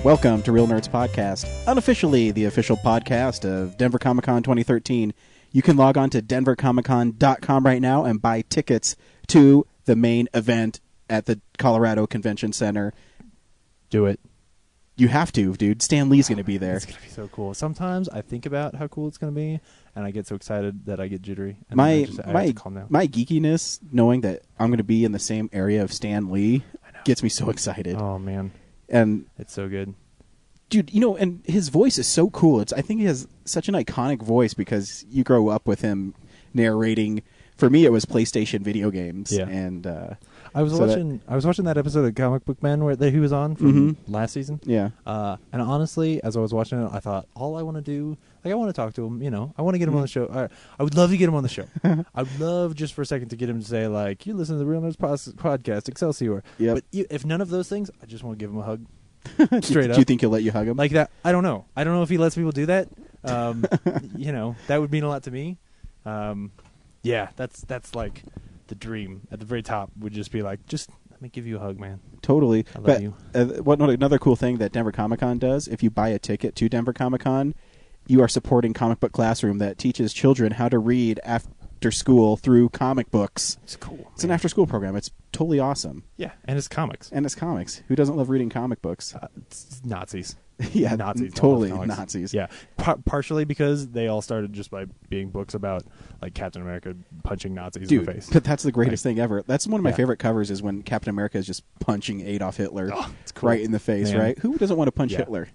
Welcome to Real Nerds Podcast, unofficially the official podcast of Denver Comic Con 2013. You can log on to denvercomiccon.com right now and buy tickets to the main event at the Colorado Convention Center. Do it. You have to, dude. Stan Lee's going to be there. It's going to be so cool. Sometimes I think about how cool it's going to be, and I get so excited that I get jittery. And I have to calm down. My geekiness, knowing that I'm going to be in the same area of Stan Lee, gets me so excited. Oh, man. And it's so good. Dude, and his voice is so cool. I think he has such an iconic voice because you grow up with him narrating. For me, it was PlayStation video games. Yeah. And I was watching that episode of Comic Book Men that he was on from last season. Yeah. And honestly, as I was watching it, I thought, all I want to do, I want to talk to him, I want to get him on the show. I would love to get him on the show. I would love just for a second to get him to say, you listen to the Real Nerds Podcast, Excelsior. Yep. But if none of those things, I just want to give him a hug. Straight up. Do you think he'll let you hug him? Like that? I don't know. I don't know if he lets people do that. That would mean a lot to me. Yeah, that's like the dream. At the very top would just be just let me give you a hug, man. Totally. I love you. Another cool thing that Denver Comic Con does, if you buy a ticket to Denver Comic Con, you are supporting Comic Book Classroom that teaches children how to read after school through comic books. It's cool. It's an after school program. It's totally awesome. Yeah, and it's comics. Who doesn't love reading comic books? It's Nazis. Yeah, Nazis. Totally Nazis. Yeah, partially because they all started just by being books about Captain America punching Nazis in the face. But that's the greatest thing ever. That's one of my favorite covers is when Captain America is just punching Adolf Hitler it's cool. right in the face, Man. right? Who doesn't want to punch Hitler?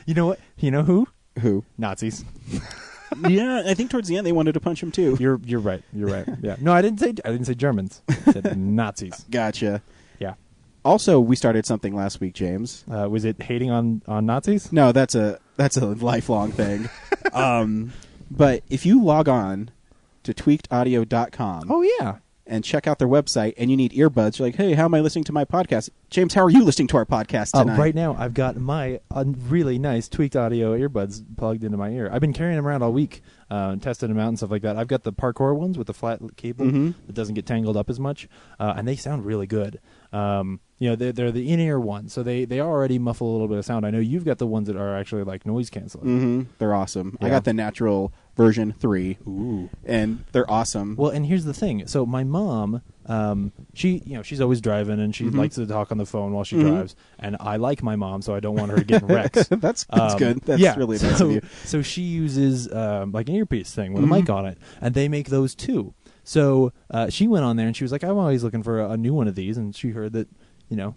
You know what? You know who? Who? Nazis. Yeah, I think towards the end they wanted to punch him too. You're right. Yeah. No, I didn't say Germans. I said Nazis. Gotcha. Yeah. Also, we started something last week, James. Was it hating on Nazis? No, that's a lifelong thing. But if you log on to tweakedaudio.com, oh yeah, and check out their website, and you need earbuds, you're like, hey, how am I listening to my podcast? James, how are you listening to our podcast tonight? Right now, I've got my really nice Tweaked Audio earbuds plugged into my ear. I've been carrying them around all week, testing them out and stuff like that. I've got the Parkour ones with the flat cable that doesn't get tangled up as much, and they sound really good. They're the in-ear ones, so they already muffle a little bit of sound. I know you've got the ones that are actually noise canceling. They're awesome. Yeah. I got the Natural version 3. Ooh. And they're awesome. Well, and here's the thing. So my mom, she's always driving, and she likes to talk on the phone while she drives. And I like my mom, so I don't want her to get in wrecks. That's good. That's really nice of you. So she uses an earpiece thing with a mic on it, and they make those too. So she went on there, and she was like, I'm always looking for a new one of these, and she heard that,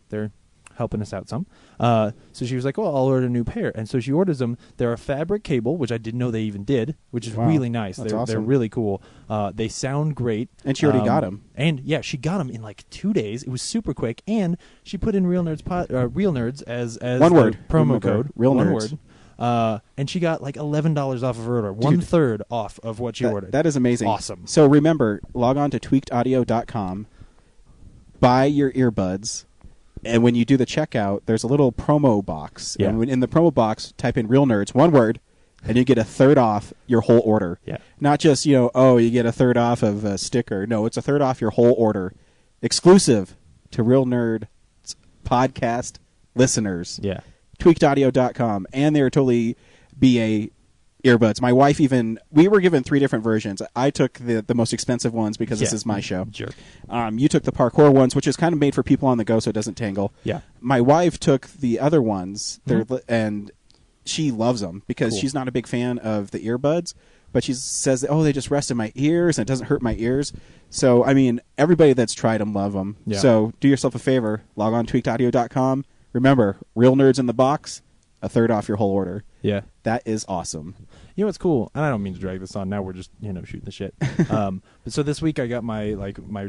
they're helping us out some. So she was like, well, I'll order a new pair. And so she orders them. They're a fabric cable, which I didn't know they even did, which is really nice. That's they're awesome. really cool. They sound great. And she already got them. And yeah, she got them in 2 days. It was super quick. And she put in Real Nerds as one word promo code. Real one Nerds. Word. And she got $11 off of her order. Dude, 1/3 off of what she ordered. That is amazing. Awesome. So remember, log on to tweakedaudio.com, buy your earbuds, and when you do the checkout, there's a little promo box. Yeah. And in the promo box, type in Real Nerds, one word, and you get 1/3 off your whole order. Yeah. Not just, you get 1/3 off of a sticker. No, it's 1/3 off your whole order. Exclusive to Real Nerd podcast listeners. Yeah. Tweakedaudio.com. And they're totally BA earbuds. My wife we were given 3 different versions. I took the most expensive ones because this is my show. Jerk. You took the Parkour ones, which is kind of made for people on the go so it doesn't tangle. Yeah. My wife took the other ones, and she loves them because Cool. she's not a big fan of the earbuds, but she says, they just rest in my ears and it doesn't hurt my ears. So, everybody that's tried them love them. Yeah. So do yourself a favor. Log on to tweakedaudio.com. Remember, Real Nerds in the box, 1/3 off your whole order. Yeah. That is awesome. You know what's cool? And I don't mean to drag this on. Now we're just shooting the shit. But so this week I got my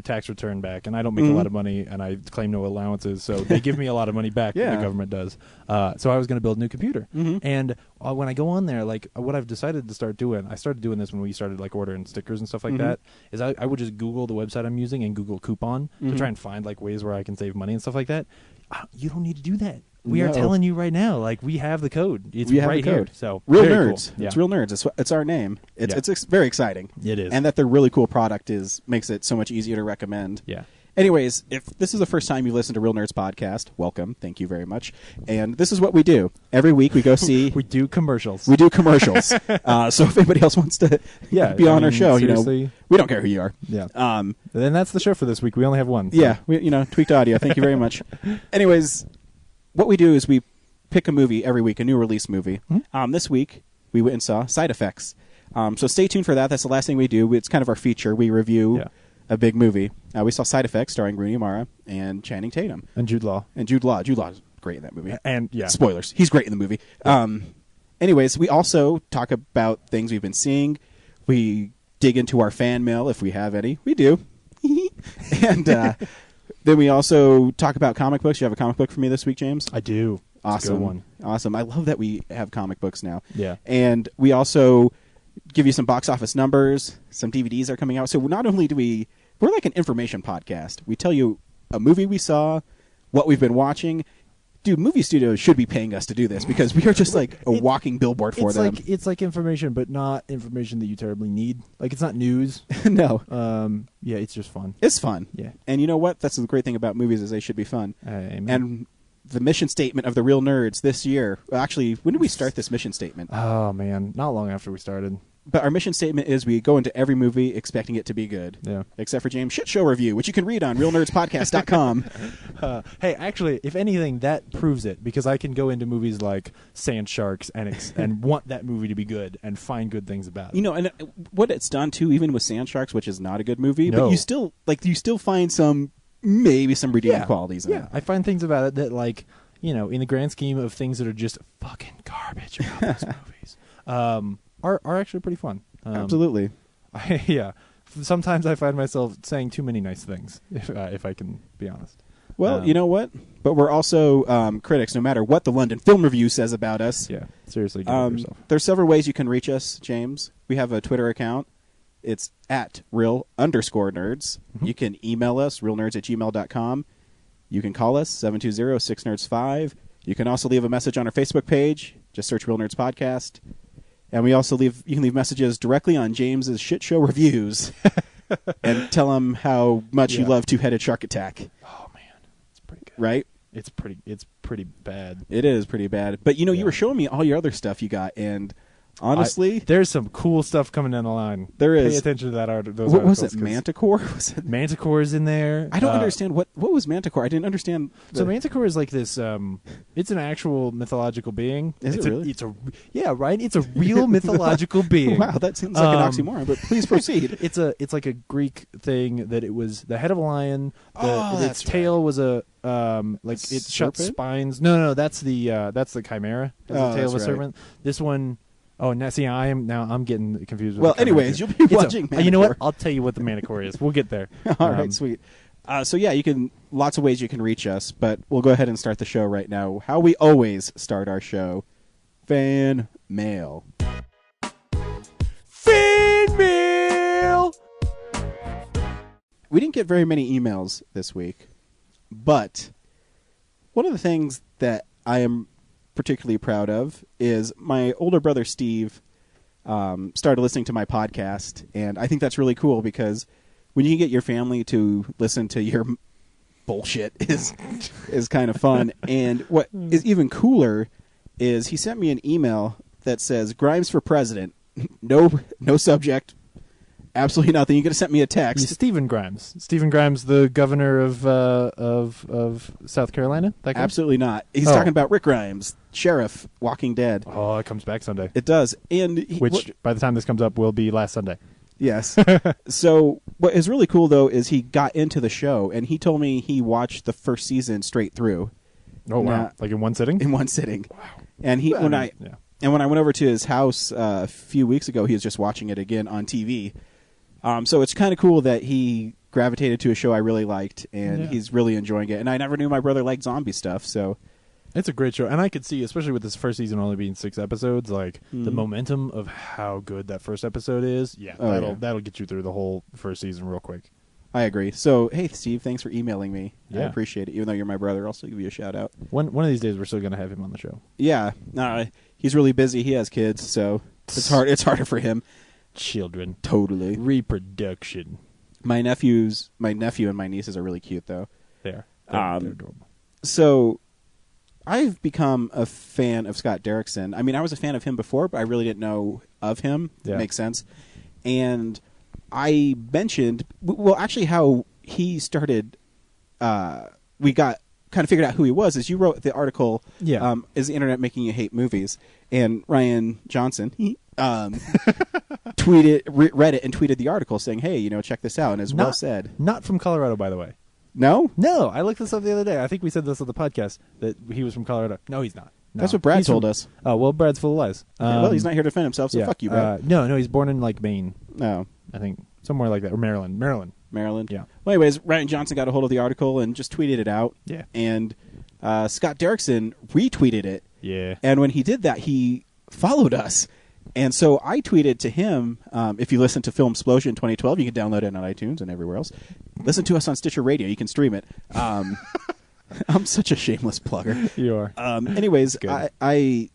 tax return back, and I don't make a lot of money, and I claim no allowances. So they give me a lot of money back. Yeah. The government does. So I was going to build a new computer, and when I go on there, what I've decided to start doing, I started doing this when we started ordering stickers and stuff like that. Is I would just Google the website I'm using and Google coupon to try and find ways where I can save money and stuff like that. You don't need to do that. We are telling you right now, we have the code. It's right here. So Real very Nerds. Cool. Yeah. It's Real Nerds. It's our name. It's very exciting. It is. And that they're really cool product makes it so much easier to recommend. Yeah. Anyways, if this is the first time you listen to Real Nerds Podcast, welcome. Thank you very much. And this is what we do. Every week we go see... we do commercials. We do commercials. So if anybody else wants to be on our show, seriously. we don't care who you are. Yeah. Then that's the show for this week. We only have one. So. Yeah. Tweaked Audio. Thank you very much. Anyways, what we do is we pick a movie every week, a new release movie. Mm-hmm. This week, we went and saw Side Effects. So stay tuned for that. That's the last thing we do. It's kind of our feature. We review a big movie. We saw Side Effects starring Rooney Mara and Channing Tatum. And Jude Law. Jude Law is great in that movie. And, spoilers. He's great in the movie. Yeah. Anyways, we also talk about things we've been seeing. We dig into our fan mail if we have any. We do. And then we also talk about comic books. You have a comic book for me this week, James? I do. Awesome. It's a good one. Awesome. I love that we have comic books now. Yeah. And we also give you some box office numbers. Some DVDs are coming out. So not only do we're like an information podcast. We tell you a movie we saw, what we've been watching. Dude, movie studios should be paying us to do this because we are just like a walking billboard for them. It's like information, but not information that you terribly need. Like, it's not news. No. Yeah, it's just fun. It's fun. Yeah. And you know what? That's the great thing about movies is they should be fun. Amen. And the mission statement of the Real Nerds this year. Actually, when did we start this mission statement? Oh, man. Not long after we started. But our mission statement is we go into every movie expecting it to be good. Yeah. Except for James' shit show review, which you can read on realnerdspodcast.com. Hey, actually, if anything, that proves it because I can go into movies like Sand Sharks and want that movie to be good and find good things about it. And what it's done too, even with Sand Sharks, which is not a good movie, No. but you still find some redeeming qualities in it. Yeah, I find things about it that, like, in the grand scheme of things that are just fucking garbage about those movies, are actually pretty fun. Absolutely. Yeah. Sometimes I find myself saying too many nice things, if I can be honest. Well, you know what? But we're also critics, no matter what the London Film Review says about us. Yeah, seriously, get over yourself. There's several ways you can reach us, James. We have a Twitter account. It's at @real_nerds. Mm-hmm. You can email us, realnerds@gmail.com. You can call us, 720-6nerds5. You can also leave a message on our Facebook page. Just search Real Nerds Podcast. And we also you can leave messages directly on James's shit show reviews and tell him how much you love Two-Headed Shark Attack. Oh man, it's pretty good. Right? It's pretty bad. It is pretty bad. But you were showing me all your other stuff you got, and honestly, there's some cool stuff coming down the line. There is. Pay attention to that art. What was it? Manticore? Was it? Manticore's in there. I don't understand what was Manticore. I didn't understand. So Manticore is like this. It's an actual mythological being. Is it really? Yeah, right. It's a real mythological being. Wow, that seems like an oxymoron. But please proceed. It's like a Greek thing that it was the head of a lion. Its tail was a like it shot spines. No, that's the chimera. That's the tail of a serpent. This one. Oh, now see, I'm getting confused. Well, anyways, you'll be watching Manticore. You know what? I'll tell you what the Manticore is. We'll get there. All right, sweet. So yeah, lots of ways you can reach us, but we'll go ahead and start the show right now. How we always start our show, fan mail. Fan mail. We didn't get very many emails this week, but one of the things that I am particularly proud of is my older brother Steve started listening to my podcast, and I think that's really cool because when you can get your family to listen to your bullshit is kind of fun. And what is even cooler is he sent me an email that says Grimes for president. No subject. Absolutely nothing. You could have sent me a text. He's Stephen Grimes. Stephen Grimes, the governor of South Carolina? That guy? Absolutely not. He's talking about Rick Grimes, sheriff, Walking Dead. Oh, it comes back Sunday. It does. And Which, by the time this comes up, will be last Sunday. Yes. So what is really cool, though, is he got into the show, and he told me he watched the first season straight through. Oh, wow. Like in one sitting? In one sitting. Wow. And when I went over to his house a few weeks ago, he was just watching it again on TV. So it's kind of cool that he gravitated to a show I really liked, and he's really enjoying it. And I never knew my brother liked zombie stuff, so... It's a great show, and I could see, especially with this first season only being 6 episodes, like the momentum of how good that first episode is. That'll get you through the whole first season real quick. I agree. So, hey, Steve, thanks for emailing me. Yeah. I appreciate it. Even though you're my brother, I'll still give you a shout-out. One of these days, we're still going to have him on the show. Yeah. He's really busy. He has kids, so it's harder for him. Children. Totally. Reproduction. My nephew and my nieces are really cute, though. They're adorable. So I've become a fan of Scott Derrickson. I mean, I was a fan of him before, but I really didn't know of him. Yeah. Makes sense. And I mentioned, well, actually how he started, we got kind of figured out who he was, is you wrote the article, Is the Internet Making You Hate Movies? And Ryan Johnson, read it and tweeted the article saying, hey, check this out. And as well said. Not from Colorado, by the way. No? No, I looked this up the other day. I think we said this on the podcast, that he was from Colorado. No, he's not. No. That's what Brad told us. Oh, well, Brad's full of lies. Well, he's not here to defend himself, so fuck you, Brad. No, he's born in, Maine. No. I think. Somewhere like that. Or Maryland. Maryland? Yeah. Well, anyways, Ryan Johnson got a hold of the article and just tweeted it out. Yeah. And Scott Derrickson retweeted it. Yeah. And when he did that, he followed us. And so I tweeted to him, if you listen to Film Explosion 2012, you can download it on iTunes and everywhere else. Listen to us on Stitcher Radio. You can stream it. I'm such a shameless plugger. You are. Anyways, I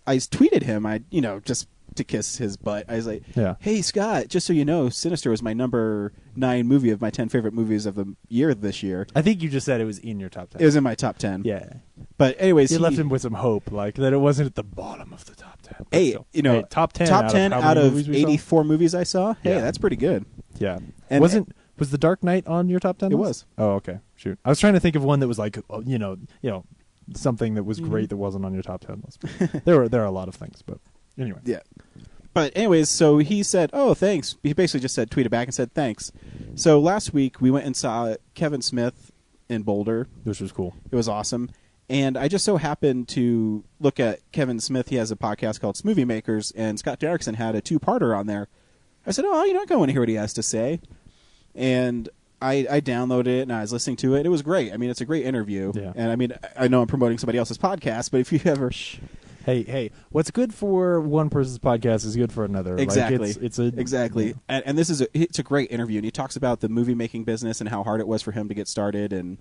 tweeted him, just to kiss his butt. I was like, hey, Scott, just so you know, Sinister was my number 9 movie of my 10 favorite movies of the year this year. I think you just said it was in your top 10. It was in my top 10. Yeah. But anyways, you left him with some hope, that it wasn't at the bottom of the top 10. Hey, top 10 out of 84 movies I saw. Hey, that's pretty good. Yeah. And was The Dark Knight on your top 10? It was. Oh, okay. Shoot. I was trying to think of one that was something that was great that wasn't on your top 10 list. There are a lot of things, but anyway. Yeah. But anyways, so he said, oh, thanks. He basically just tweeted back and said, thanks. So last week we went and saw Kevin Smith in Boulder. Which was cool. It was awesome. And I just so happened to look at Kevin Smith. He has a podcast called Smoothie Makers, and Scott Derrickson had a 2-parter on there. I said, oh, I kind of want to hear what he has to say. And I downloaded it, and I was listening to it. It was great. I mean, it's a great interview. Yeah. And I mean, I know I'm promoting somebody else's podcast, but if you ever... Hey, what's good for one person's podcast is good for another. Exactly. Exactly. Yeah. And this is it's a great interview, and he talks about the movie making business and how hard it was for him to get started and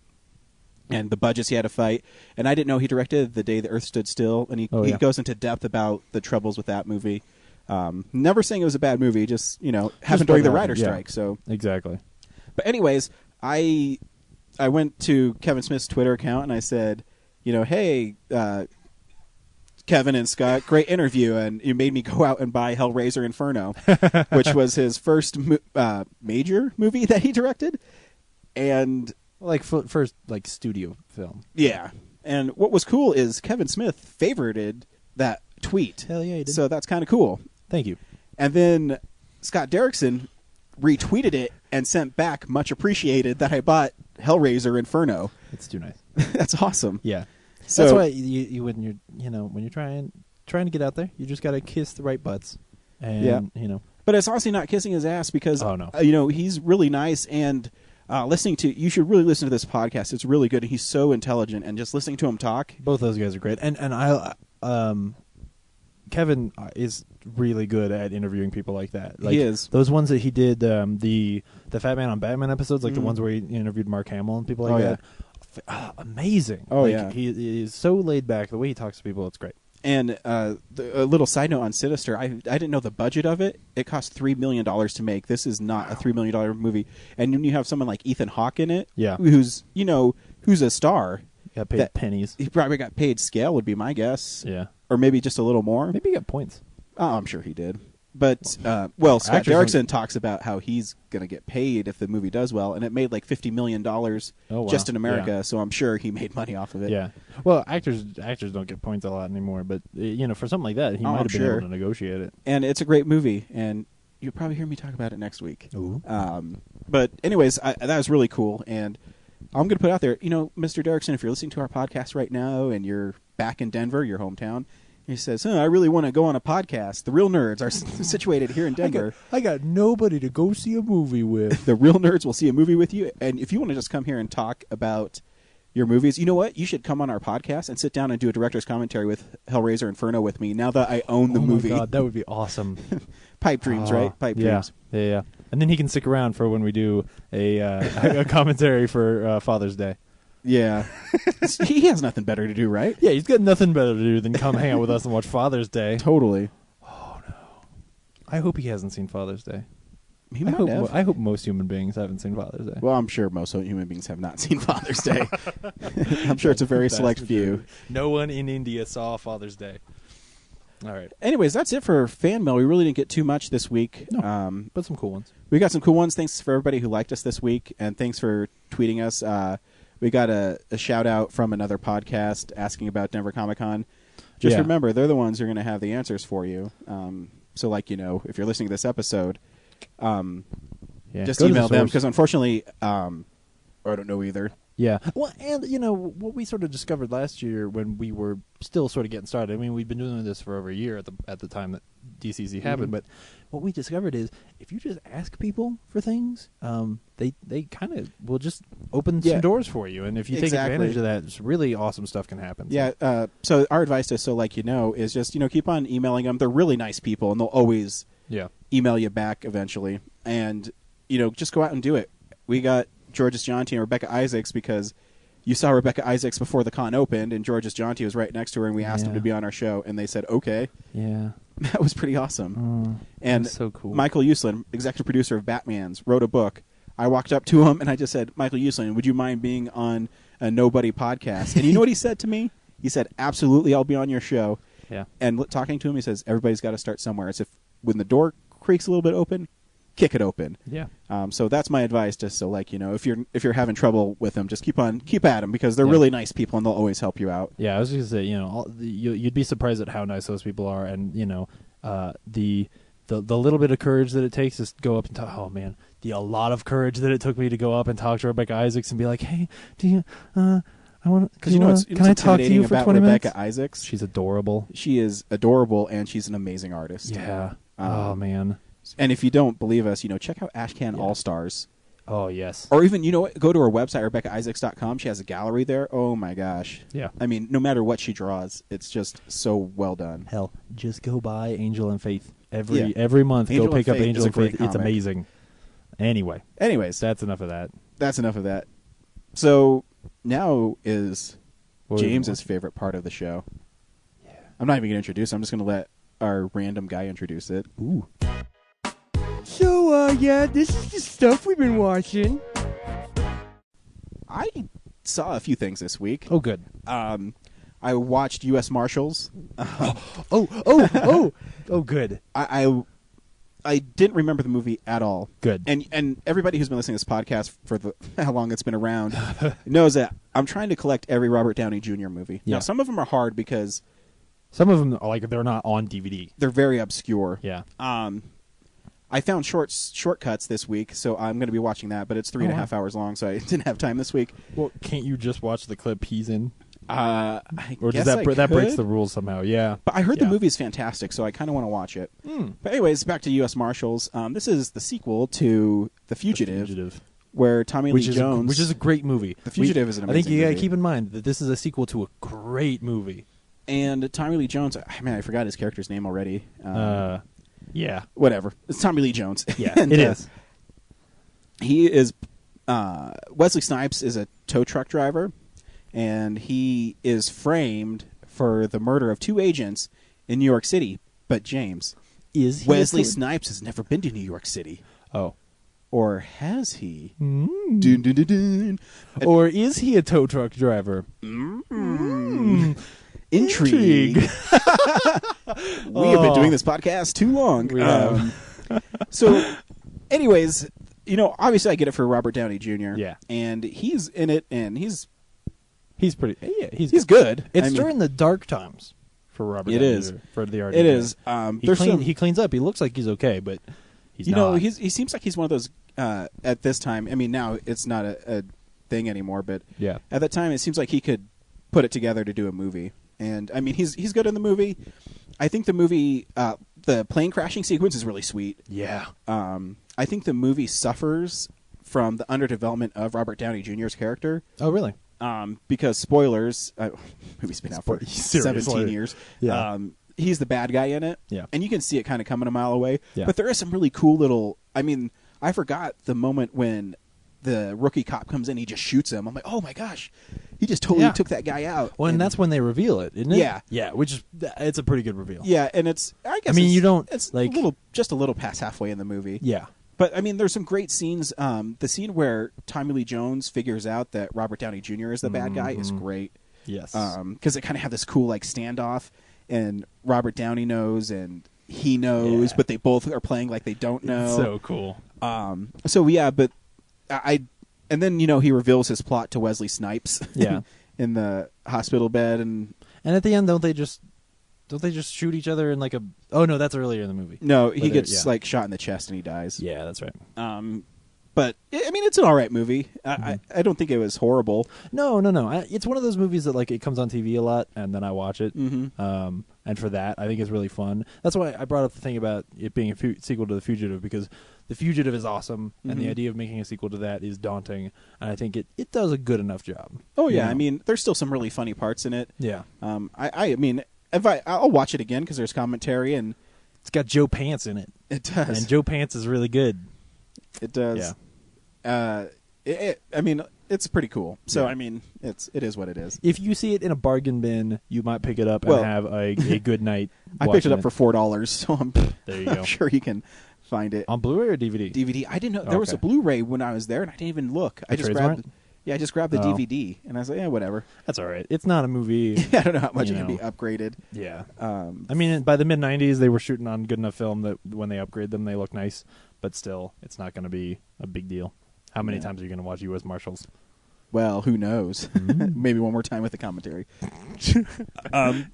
the budgets he had to fight. And I didn't know he directed The Day the Earth Stood Still, and he goes into depth about the troubles with that movie. Never saying it was a bad movie, just happened during the writer's strike. So exactly. But anyways, I went to Kevin Smith's Twitter account and I said, hey, Kevin and Scott, great interview, and you made me go out and buy Hellraiser Inferno, which was his first major movie that he directed, and first studio film. Yeah, and what was cool is Kevin Smith favorited that tweet. Hell yeah, he did. So that's kind of cool. Thank you. And then Scott Derrickson retweeted it and sent back, much appreciated, that I bought Hellraiser Inferno. It's too nice. That's awesome. Yeah. So, that's why you when you're trying to get out there, you just got to kiss the right butts. And But it's honestly not kissing his ass because he's really nice, and you should really listen to this podcast. It's really good, and he's so intelligent, and just listening to him talk. Both those guys are great. And Kevin is really good at interviewing people like that. He is. Those ones that he did, the Fat Man on Batman episodes, the ones where he interviewed Mark Hamill and people like that. Amazing. Oh, yeah. He is so laid back. The way he talks to people, it's great. And a little side note on Sinister, I didn't know the budget of it. It cost $3 million to make. This is not a $3 million movie. And when you have someone like Ethan Hawke in it, who's a star. Got paid pennies. He probably got paid scale, would be my guess. Yeah. Or maybe just a little more. Maybe he got points. Oh, I'm sure he did. But, Scott Derrickson talks about how he's going to get paid if the movie does well, and it made like $50 million just in America, so I'm sure he made money off of it. Yeah. Well, actors don't get points a lot anymore, but, for something like that, he might have been able to negotiate it. And it's a great movie, and you'll probably hear me talk about it next week. Ooh. But anyways, that was really cool, and I'm going to put out there, Mr. Derrickson, if you're listening to our podcast right now and you're back in Denver, your hometown, he says, I really want to go on a podcast. The Real Nerds are situated here in Denver. I got nobody to go see a movie with. The Real Nerds will see a movie with you. And if you want to just come here and talk about your movies, you know what? You should come on our podcast and sit down and do a director's commentary with Hellraiser Inferno with me now that I own the movie. Oh, my God. That would be awesome. Pipe dreams, right? Pipe dreams. Yeah. And then he can stick around for when we do a commentary for Father's Day. Yeah. He has nothing better to do, right? Yeah, he's got nothing better to do than come hang out with us and watch Father's Day. Totally. Oh, no. I hope he hasn't seen Father's Day. He might have. I hope most human beings haven't seen Father's Day. Well, I'm sure most human beings have not seen Father's Day. I'm sure it's a very select few. No one in India saw Father's Day. All right. Anyways, that's it for fan mail. We really didn't get too much this week. No, but some cool ones. We got some cool ones. Thanks for everybody who liked us this week, and thanks for tweeting us. We got a shout out from another podcast asking about Denver Comic Con. Just remember, they're the ones who are going to have the answers for you. So, like, if you're listening to this episode, just email them, because unfortunately, I don't know either. Yeah. Well, and, what we sort of discovered last year when we were still sort of getting started, I mean, we've been doing this for over a year at the time that DCC happened, but what we discovered is if you just ask people for things, they kind of will just open some doors for you. And if you take advantage of that, it's really awesome stuff can happen. So. Yeah. So our advice is is just, keep on emailing them. They're really nice people, and they'll always email you back eventually. And, just go out and do it. We got Georges Jonti and Rebecca Isaacs because you saw Rebecca Isaacs before the con opened, and Georges Jonti was right next to her, and we asked him to be on our show, and they said, okay. Yeah. That was pretty awesome. And so cool. Michael Uslan, executive producer of Batman's, wrote a book. I walked up to him, and I just said, Michael Uslan, would you mind being on a Nobody podcast? And you know what he said to me? He said, absolutely, I'll be on your show. Yeah. And talking to him, he says, everybody's got to start somewhere. It's when the door creaks a little bit open, kick it open. Yeah. So that's my advice. Just so if you're having trouble with them, just keep at them because they're really nice people and they'll always help you out. Yeah, I was going to say, you'd be surprised at how nice those people are, and the little bit of courage that it takes is to go up and talk. Oh man, a lot of courage that it took me to go up and talk to Rebecca Isaacs and be like, hey, do you? I want to. Can I talk to you for 20 minutes? Rebecca Isaacs. She's adorable. She is adorable, and she's an amazing artist. Yeah. Oh man. And if you don't believe us, check out Ashcan All Stars. Oh, yes. Or even, go to her website, RebeccaIsaacs.com. She has a gallery there. Oh, my gosh. Yeah. I mean, no matter what she draws, it's just so well done. Hell, just go buy Angel and Faith. Every month, Angel go pick up Angel and Faith. It's amazing. Anyways. That's enough of that. So, now is James's favorite part of the show. Yeah. I'm not even going to introduce it. I'm just going to let our random guy introduce it. Ooh. So, this is the stuff we've been watching. I saw a few things this week. Oh, good. I watched U.S. Marshals. Oh, good. I didn't remember the movie at all. Good. And everybody who's been listening to this podcast for how long it's been around knows that I'm trying to collect every Robert Downey Jr. movie. Yeah. Now, some of them are hard because some of them are they're not on DVD. They're very obscure. Yeah. I found shortcuts this week, so I'm going to be watching that, but it's 3.5 hours long, so I didn't have time this week. Well, can't you just watch the clip he's in? Or does that breaks the rules somehow? Yeah. But I heard the movie is fantastic, so I kind of want to watch it. But anyways, back to U.S. Marshals. This is the sequel to The Fugitive. Where Tommy Lee Jones... Which is a great movie. The Fugitive is an amazing movie. I think you got to keep in mind that this is a sequel to a great movie. And Tommy Lee Jones... I forgot his character's name already. Yeah. Whatever. It's Tommy Lee Jones. Yeah, and, it is. He is... Wesley Snipes is a tow truck driver, and he is framed for the murder of 2 agents in New York City. But, James... Is he Wesley Snipes has never been to New York City. Oh. Or has he? Dun, dun, dun, dun. Or is he a tow truck driver? Intrigue. We have been doing this podcast too long. We have. So, anyways, obviously I get it for Robert Downey Jr. Yeah. And he's in it, and he's pretty... Yeah, he's good. It's during the dark times for Robert Downey Jr. For the RDJ. It is. He cleans up. He looks like he's okay, but he's not. He seems like he's one of those, at this time, I mean, now it's not a thing anymore, but yeah. At that time it seems like he could put it together to do a movie. And, I mean, he's good in the movie. I think the movie, the plane crashing sequence is really sweet. Yeah. I think the movie suffers from the underdevelopment of Robert Downey Jr.'s character. Oh, really? Because, spoilers, movie's been out for 17 years. Yeah. He's the bad guy in it. Yeah. And you can see it kind of coming a mile away. Yeah. But there is some really cool little... I mean, I forgot the moment when the rookie cop comes in, he just shoots him. I'm like, oh my gosh, he just totally took that guy out. Well, and that's when they reveal it, isn't it? Yeah. Yeah, which is... It's a pretty good reveal. Yeah, and it's... I guess you don't... It's just a little past halfway in the movie. Yeah. But I mean, there's some great scenes. The scene where Tommy Lee Jones figures out that Robert Downey Jr. is the bad guy is great. Yes. Because they kind of have this cool like standoff, and Robert Downey knows and he knows, but they both are playing like they don't know. It's so cool. So yeah, but and then he reveals his plot to Wesley Snipes. Yeah. in the hospital bed, and at the end, don't they just shoot each other in like a? Oh no, that's earlier in the movie. no, he gets like shot in the chest and he dies. Yeah, that's right. But I mean, it's an all right movie. I don't think it was horrible. No. It's one of those movies that like it comes on TV a lot, and then I watch it. And for that, I think it's really fun. That's why I brought up the thing about it being a sequel to The Fugitive, because The Fugitive is awesome, and the idea of making a sequel to that is daunting. And I think it does a good enough job. Oh yeah, I mean, there's still some really funny parts in it. Yeah. I mean, I'll watch it again because there's commentary and it's got Joe Pants in it. It does, and Joe Pants is really good. It does. Yeah. I mean, it's pretty cool. So I mean, it is what it is. If you see it in a bargain bin, you might pick it up and have a good night. I picked it up for $4, so there you go. I'm sure you can find it on Blu-ray or DVD. DVD. I didn't know there was a Blu-ray when I was there, and I didn't even look. I just grabbed the DVD, and I was like, yeah, whatever. That's all right. It's not a movie. I don't know how much it can be upgraded. Yeah. I mean, by the mid '90s, they were shooting on good enough film that when they upgrade them, they look nice. But still, it's not going to be a big deal. How many times are you going to watch U.S. Marshals? Well, who knows? Maybe one more time with the commentary.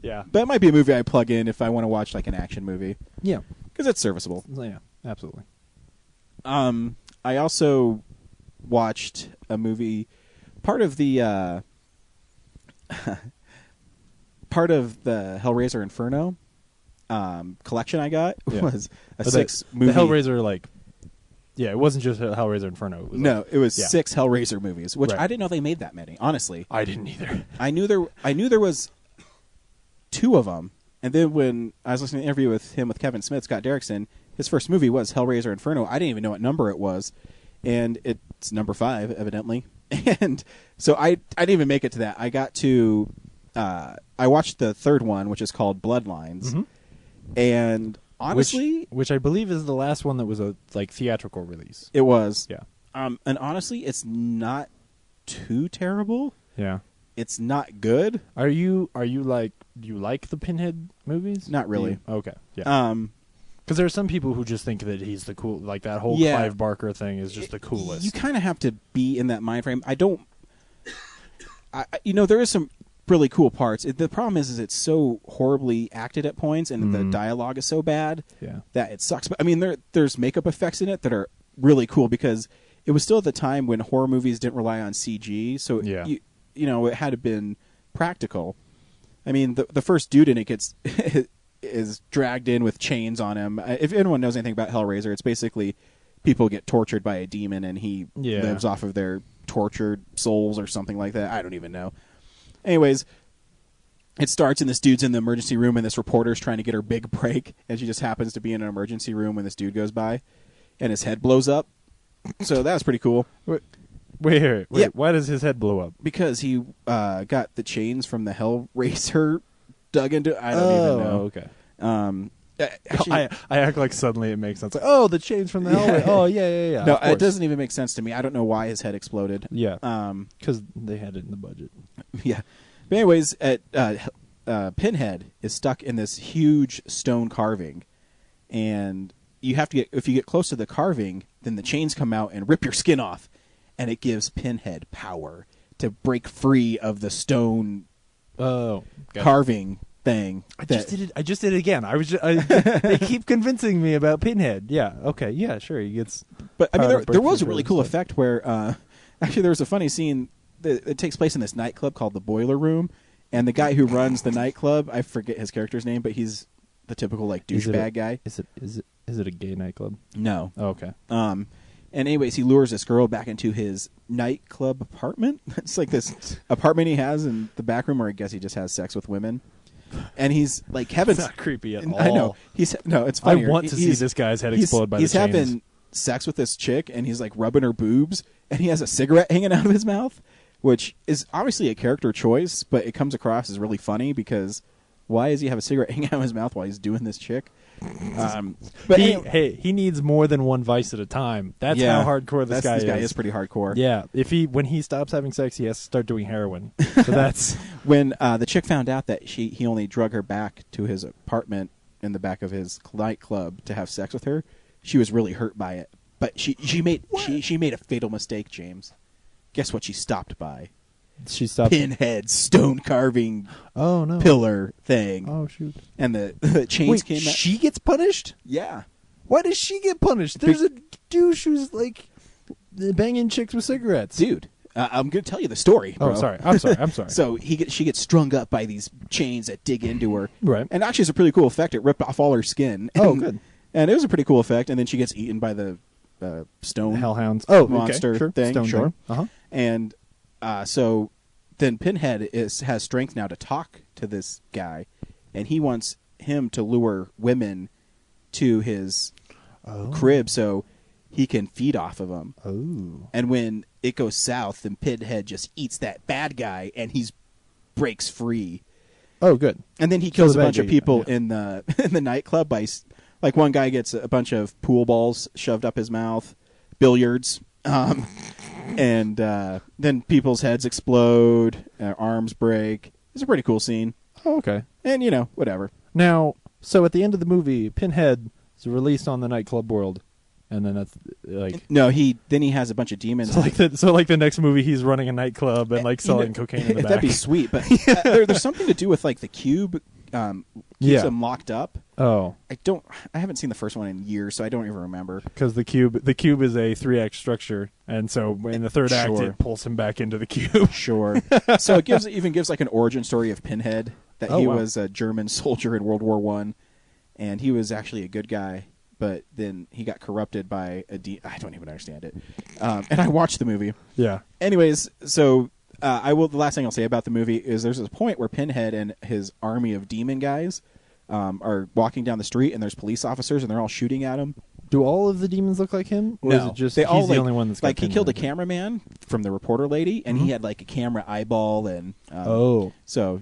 Yeah. But it might be a movie I plug in if I want to watch like an action movie. Yeah. Because it's serviceable. Yeah, absolutely. I also watched a movie. Part of the Hellraiser Inferno collection I got was a 6-movie. The Hellraiser, it wasn't just Hellraiser Inferno. It was 6 Hellraiser movies, which I didn't know they made that many. Honestly, I didn't either. I knew there was 2 of them, and then when I was listening to an interview with him with Kevin Smith, Scott Derrickson, his first movie was Hellraiser Inferno. I didn't even know what number it was, and it's number 5 evidently. And so I didn't even make it to that. I got to I watched the 3rd one, which is called Bloodlines, and honestly, which I believe is the last one that was a theatrical release. It was, yeah. And honestly, it's not too terrible. Yeah, it's not good. Are you do you like the Pinhead movies? Not really. Okay, yeah. Because there are some people who just think that he's the cool, that whole Clive Barker thing is just the coolest. You kind of have to be in that mind frame. There is some really cool parts. The problem is it's so horribly acted at points, and the dialogue is so bad that it sucks. But I mean, there's makeup effects in it that are really cool because it was still at the time when horror movies didn't rely on CG, so it had to been practical. I mean, the first dude in it gets is dragged in with chains on him. If anyone knows anything about Hellraiser, it's basically people get tortured by a demon, and he lives off of their tortured souls or something like that. I don't even know. Anyways, it starts and this dude's in the emergency room, and this reporter's trying to get her big break, and she just happens to be in an emergency room when this dude goes by, and his head blows up. So that was pretty cool. Wait. Yeah. Why does his head blow up? Because he got the chains from the Hellraiser dug into. I don't even know. Okay. Actually, I act like suddenly it makes sense. The chains from the Hellraiser. Oh, yeah. No, it doesn't even make sense to me. I don't know why his head exploded. Yeah. Because they had it in the budget. Yeah. But anyways, Pinhead is stuck in this huge stone carving, and you have to if you get close to the carving, then the chains come out and rip your skin off, and it gives Pinhead power to break free of the stone carving thing. I just did it again. They keep convincing me about Pinhead. Yeah. Okay. Yeah. Sure. He gets. But I mean, there was a really cool effect where actually there was a funny scene that takes place in this nightclub called the Boiler Room, and the guy who runs the nightclub, I forget his character's name, but he's the typical douchebag guy. Is it a gay nightclub? No. Oh, okay. And anyways, he lures this girl back into his nightclub apartment. It's like this apartment he has in the back room where I guess he just has sex with women. And he's like Kevin's not creepy at all. I know. It's funny. I want to see this guy's head explode by the chains. He's having sex with this chick, and he's like rubbing her boobs, and he has a cigarette hanging out of his mouth, which is obviously a character choice, but it comes across as really funny because why does he have a cigarette hanging out of his mouth while he's doing this chick? But he needs more than one vice at a time. That's how hardcore this guy is. This guy is pretty hardcore. Yeah, when he stops having sex, he has to start doing heroin. So that's when the chick found out that he only drug her back to his apartment in the back of his nightclub to have sex with her. She was really hurt by it, but she made a fatal mistake, James. Guess what? She stopped by. She stopped. Pinhead stone carving. Oh no! Pillar thing. Oh shoot! And the chains came out. She gets punished? Yeah. Why does she get punished? There's a douche who's like banging chicks with cigarettes. Dude, I'm going to tell you the story, bro. Oh, sorry. I'm sorry. So she gets strung up by these chains that dig into her. Right. And actually, it's a pretty cool effect. It ripped off all her skin. Oh, good. And it was a pretty cool effect. And then she gets eaten by the stone hellhounds. monster okay. Sure. thing. Stone Sure. thing. Uh-huh. And so then Pinhead has strength now to talk to this guy, and he wants him to lure women to his crib so he can feed off of them. Oh. And when it goes south, then Pinhead just eats that bad guy, and he breaks free. Oh, good. And then he kills the a bad bunch of guy, people yeah. in the nightclub by, like, one guy gets a bunch of pool balls shoved up his mouth, billiards, and then people's heads explode, arms break. It's a pretty cool scene. Oh, okay. And, whatever. Now, so at the end of the movie, Pinhead is released on the nightclub world, and then that's like No, he has a bunch of demons. so like the next movie, he's running a nightclub and like selling cocaine in the back. That'd be sweet, but there's something to do with like the cube keeps them locked up. Oh, I haven't seen the first one in years, so I don't even remember. because the cube is a 3-act structure, and so in the third act, Sure. it pulls him back into the cube. Sure. So it gives like an origin story of Pinhead, that he wow. was a German soldier in World War I, and he was actually a good guy, but then he got corrupted by I don't even understand it. And I watched the movie. Yeah. Anyways, so the last thing I'll say about the movie is there's a point where Pinhead and his army of demon guys are walking down the street, and there's police officers, and they're all shooting at him. Do all of the demons look like him, or No, is it just they all he's the only one that's got like he killed a Pinhead? cameraman from the reporter lady, and he had like a camera eyeball, and so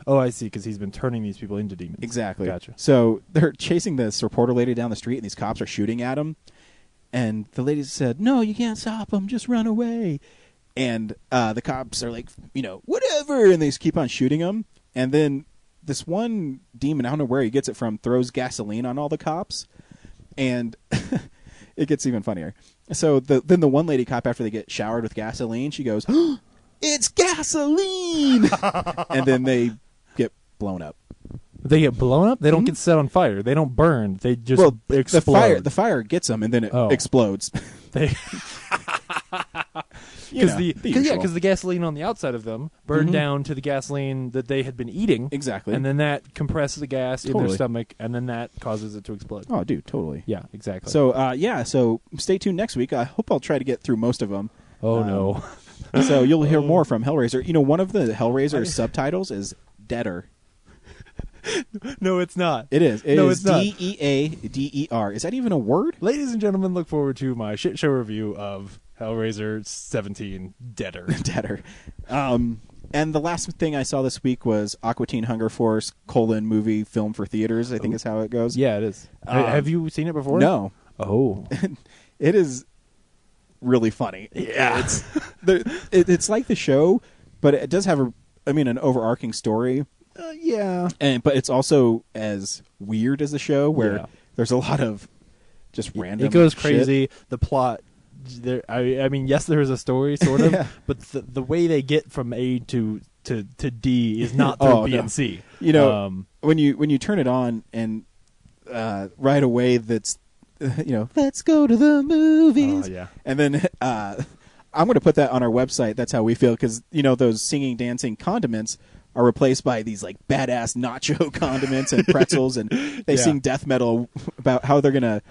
Oh, I see, because he's been turning these people into demons. exactly. Gotcha. So they're chasing this reporter lady down the street, and these cops are shooting at him, and the lady said, "No, you can't stop him. Just run away." And the cops are like, whatever, and they just keep on shooting him. And then this one demon, I don't know where he gets it from, throws gasoline on all the cops, and it gets even funnier. So then the one lady cop, after they get showered with gasoline, she goes, "Oh, it's gasoline!" And then they get blown up. They get blown up? They don't get set on fire. They don't burn. They just explode. The fire gets them, and then it Oh. explodes. They Because because the gasoline on the outside of them burned down to the gasoline that they had been eating. Exactly. And then that compresses the gas in Totally. their stomach, and then that causes it to explode. Oh, dude, totally. Yeah, exactly. So, so stay tuned next week. I hope I'll try to get through most of them. oh no. So you'll hear more from Hellraiser. One of the Hellraiser subtitles is Deader. No, it's not. It is. It No, is it's not. Deader. Is that even a word? Ladies and gentlemen, look forward to my shit show review of Hellraiser 17 Deader. Deader. And the last thing I saw this week was Aqua Teen Hunger Force : movie film for theaters, I think is how it goes. Yeah, it is. Have you seen it before? No. Oh. It is really funny. Yeah. It's like the show, but it does have an overarching story. Yeah. But it's also as weird as the show, where there's a lot of just random. It goes shit. crazy. The plot. Yes, there is a story, sort of, Yeah. but the way they get from A to D is not through B and C. When you turn it on, and right away that's let's go to the movies. Oh, yeah. And then I'm going to put that on our website. That's how we feel, because those singing, dancing condiments are replaced by these like badass nacho condiments and pretzels, and they sing death metal about how they're gonna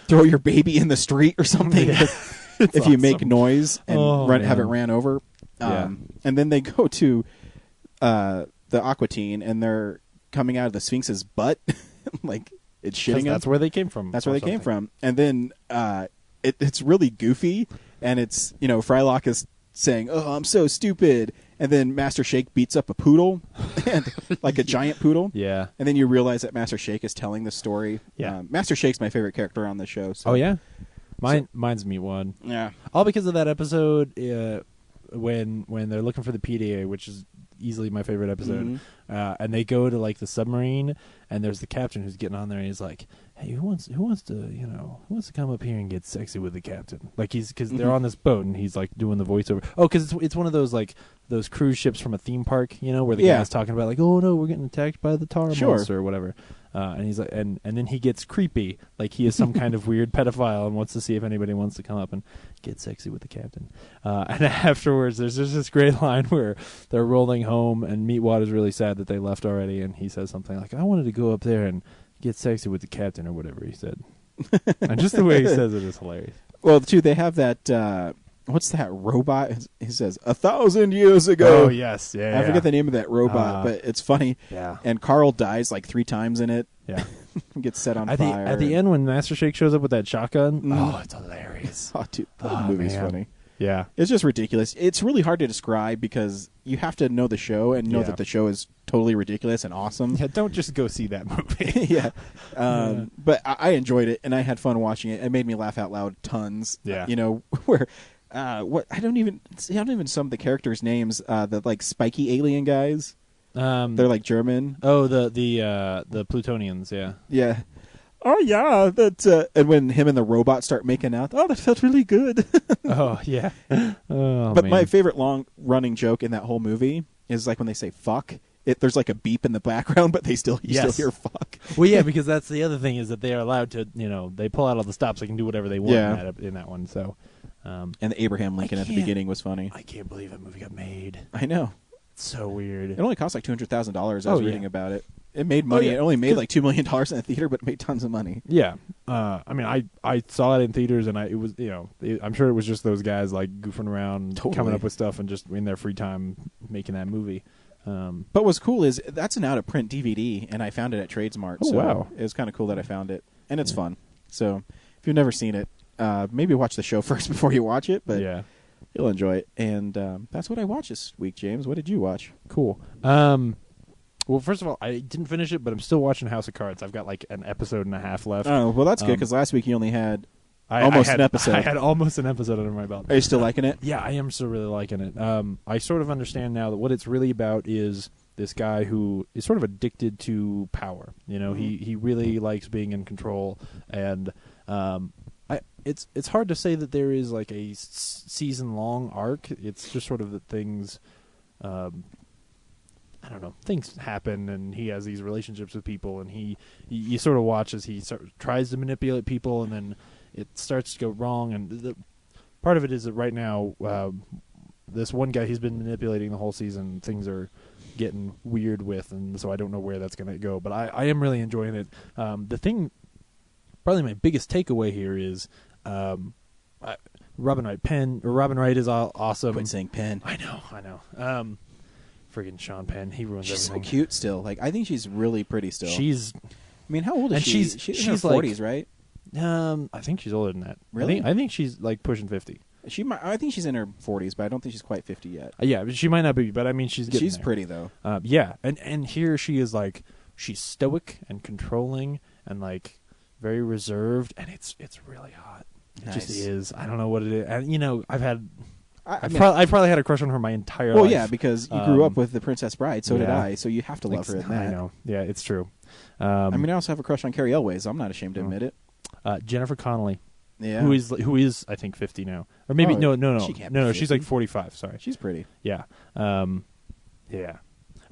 throw your baby in the street or something if you make noise and have it ran over. And then they go to the Aqua Teen, and they're coming out of the Sphinx's butt, like it's shitting. That's where they came from. That's where they came from. And then it's really goofy, and it's Frylock is saying, "Oh, I'm so stupid," and then Master Shake beats up a poodle, and like a giant poodle. Yeah. And then you realize that Master Shake is telling the story. Yeah. Master Shake's my favorite character on the show. So. Oh yeah, mine's Meatwad. Yeah. All because of that episode when they're looking for the PDA, which is easily my favorite episode. And they go to like the submarine, and there's the captain who's getting on there, and he's like, "Hey, who wants to come up here and get sexy with the captain?" Like because they're on this boat, and he's like doing the voiceover. Oh, because it's one of those like those cruise ships from a theme park, where the guy's talking about like, "Oh no, we're getting attacked by the tar monster or whatever." And he's like, and then he gets creepy, like he is some kind of weird pedophile and wants to see if anybody wants to come up and get sexy with the captain. And afterwards, there's just this great line where they're rolling home, and Meatwad is really sad that they left already, and he says something like, "I wanted to go up there and get sexy with the captain," or whatever he said. And just the way he says it is hilarious. Well, too, they have that. What's that robot? He says 1,000 years ago. Oh yes, yeah. I forget the name of that robot, but it's funny. Yeah. And Carl dies like 3 times in it. Yeah. Gets set on At fire. the end, when Master Shake shows up with that shotgun, oh, it's hilarious. Oh, dude, that movie's man. funny. Yeah. It's just ridiculous. It's really hard to describe because you have to know the show and know that the show is totally ridiculous and awesome. Yeah, don't just go see that movie. Yeah. But I enjoyed it, and I had fun watching it. It made me laugh out loud tons. Yeah. Where what I don't even some of the characters' names. The like spiky alien guys. They're like German. Oh, the Plutonians, yeah. Yeah. Oh yeah, that and when him and the robot start making out, oh, that felt really good. Oh yeah. Oh, but man. my favorite long running joke in that whole movie is like when they say "fuck." There's like a beep in the background, but you still hear "fuck." Well, yeah, because that's the other thing is that they are allowed to, they pull out all the stops. They can do whatever they want in that one. So, and the Abraham Lincoln at the beginning was funny. I can't believe that movie got made. I know. It's so weird. It only cost like $200,000. I was reading about it. It made money. It only made like $2 million in the theater, but it made tons of money. Yeah. I mean, I saw it in theaters, and it was, I'm sure it was just those guys like goofing around, coming up with stuff, and just in their free time making that movie. But what's cool is that's an out-of-print DVD, and I found it at Tradesmart. Oh, so wow. It was kind of cool that I found it, and it's fun. So if you've never seen it, maybe watch the show first before you watch it, but you'll enjoy it. And that's what I watched this week, James. What did you watch? Cool. Well, first of all, I didn't finish it, but I'm still watching House of Cards. I've got like an episode and a half left. Oh, well, that's good, because last week you only had almost an episode. I had almost an episode under my belt. Are you still liking it? Yeah, I am still really liking it. I sort of understand now that what it's really about is this guy who is sort of addicted to power. He really likes being in control, and it's hard to say that there is like a season-long arc. It's just sort of that things, I don't know, things happen, and he has these relationships with people, and you sort of watch as he tries to manipulate people, and then it starts to go wrong. And part of it is that right now, this one guy he's been manipulating the whole season, things are getting weird with, and so I don't know where that's going to go. But I am really enjoying it. The thing, probably my biggest takeaway here is Robin Wright is awesome. Quit saying Penn. I know. Friggin' Sean Penn, he ruins she's everything. So cute still. Like, I think she's really pretty still. She's, I mean, how old is and she? she's in her like 40s, right? I think she's older than that. Really? I think she's like pushing 50. I think she's in her 40s, but I don't think she's quite 50 yet. Yeah, she might not be, but I mean, she's getting there. Pretty though. Yeah, and here she is like, she's stoic and controlling and like very reserved, and it's really hot. It Nice. just is. I don't know what it is. And I've had. I've probably had a crush on her my entire life. Well, yeah, because you grew up with The Princess Bride, so did I, so you have to love her in that. I know. Yeah, it's true. I mean, I also have a crush on Carrie Elways. I'm not ashamed to admit it. Jennifer Connelly. Yeah. Who is I think 50 now. Or maybe no. She can't be 50. She's like 45, sorry. She's pretty. Yeah. Yeah.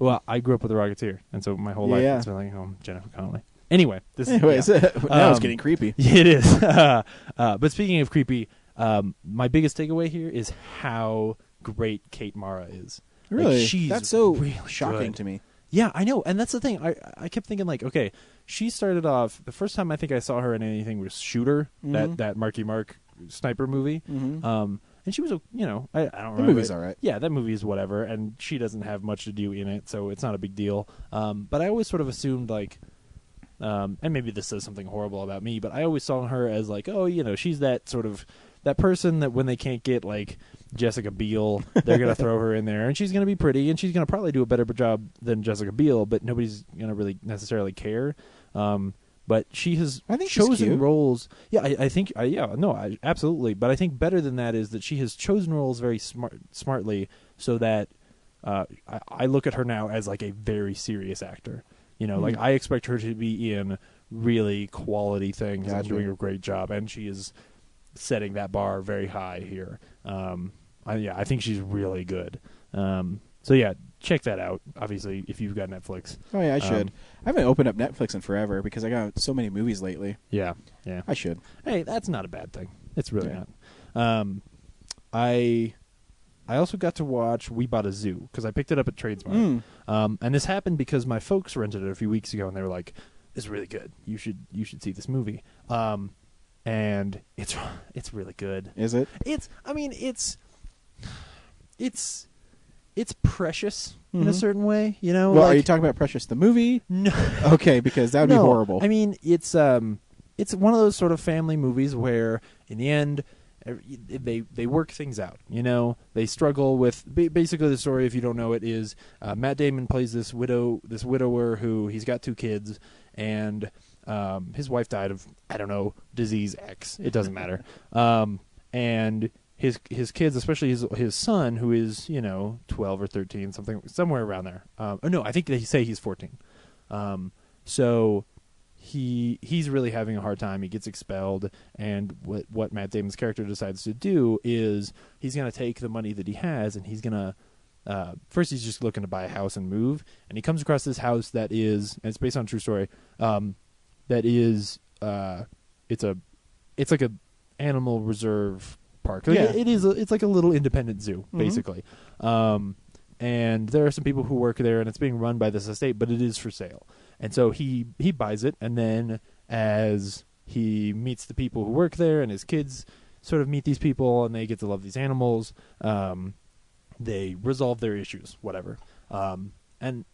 Well, I grew up with The Rocketeer, and so my whole life it's been like, Jennifer Connelly. Anyway, now it's getting creepy. It is. But speaking of creepy, my biggest takeaway here is how great Kate Mara is. Really? Like, she's that's so really shocking good to me. Yeah, I know, and that's the thing. I kept thinking like, okay, she started off. The first time I think I saw her in anything was Shooter, that Marky Mark sniper movie. Mm-hmm. And she was, I don't remember. The movie's all right. Yeah, that movie is whatever, and she doesn't have much to do in it, so it's not a big deal. But I always sort of assumed like, and maybe this says something horrible about me, but I always saw her as like, she's that sort of that person that when they can't get like Jessica Biel. They're going to throw her in there, and she's going to be pretty, and she's going to probably do a better job than Jessica Biel, but nobody's going to really necessarily care. But she has chosen roles. Yeah, I think. Absolutely. But I think better than that is that she has chosen roles very smartly, so that I look at her now as like a very serious actor. You know, like I expect her to be in really quality things and doing a great job, and she is setting that bar very high here. I think she's really good. So yeah, check that out. Obviously, if you've got Netflix. Oh yeah, I should. I haven't opened up Netflix in forever because I got so many movies lately. Yeah. I should. Hey, that's not a bad thing. It's really not. I also got to watch We Bought a Zoo because I picked it up at Tradesmart. And this happened because my folks rented it a few weeks ago, and they were like, "It's really good. You should see this movie." And it's really good. Is it? It's precious in a certain way, you know. Well, are you talking about Precious the movie? No. Okay, because that would be horrible. I mean, it's one of those sort of family movies where, in the end, they work things out. You know, they struggle with basically the story. If you don't know it, is Matt Damon plays this widower who he's got 2 kids, and his wife died of disease X. It doesn't matter. And his kids, especially his son, who is 12 or 13, somewhere around there. No, I think they say he's 14. So he's really having a hard time. He gets expelled, and what Matt Damon's character decides to do is he's going to take the money that he has, and he's going to first he's just looking to buy a house and move, and he comes across this house that is, and it's based on a true story. That is it's like a animal reserve park. Like it's like a little independent zoo, basically. And there are some people who work there, and it's being run by this estate, but it is for sale. And so he buys it, and then as he meets the people who work there, and his kids sort of meet these people, and they get to love these animals, they resolve their issues, whatever. And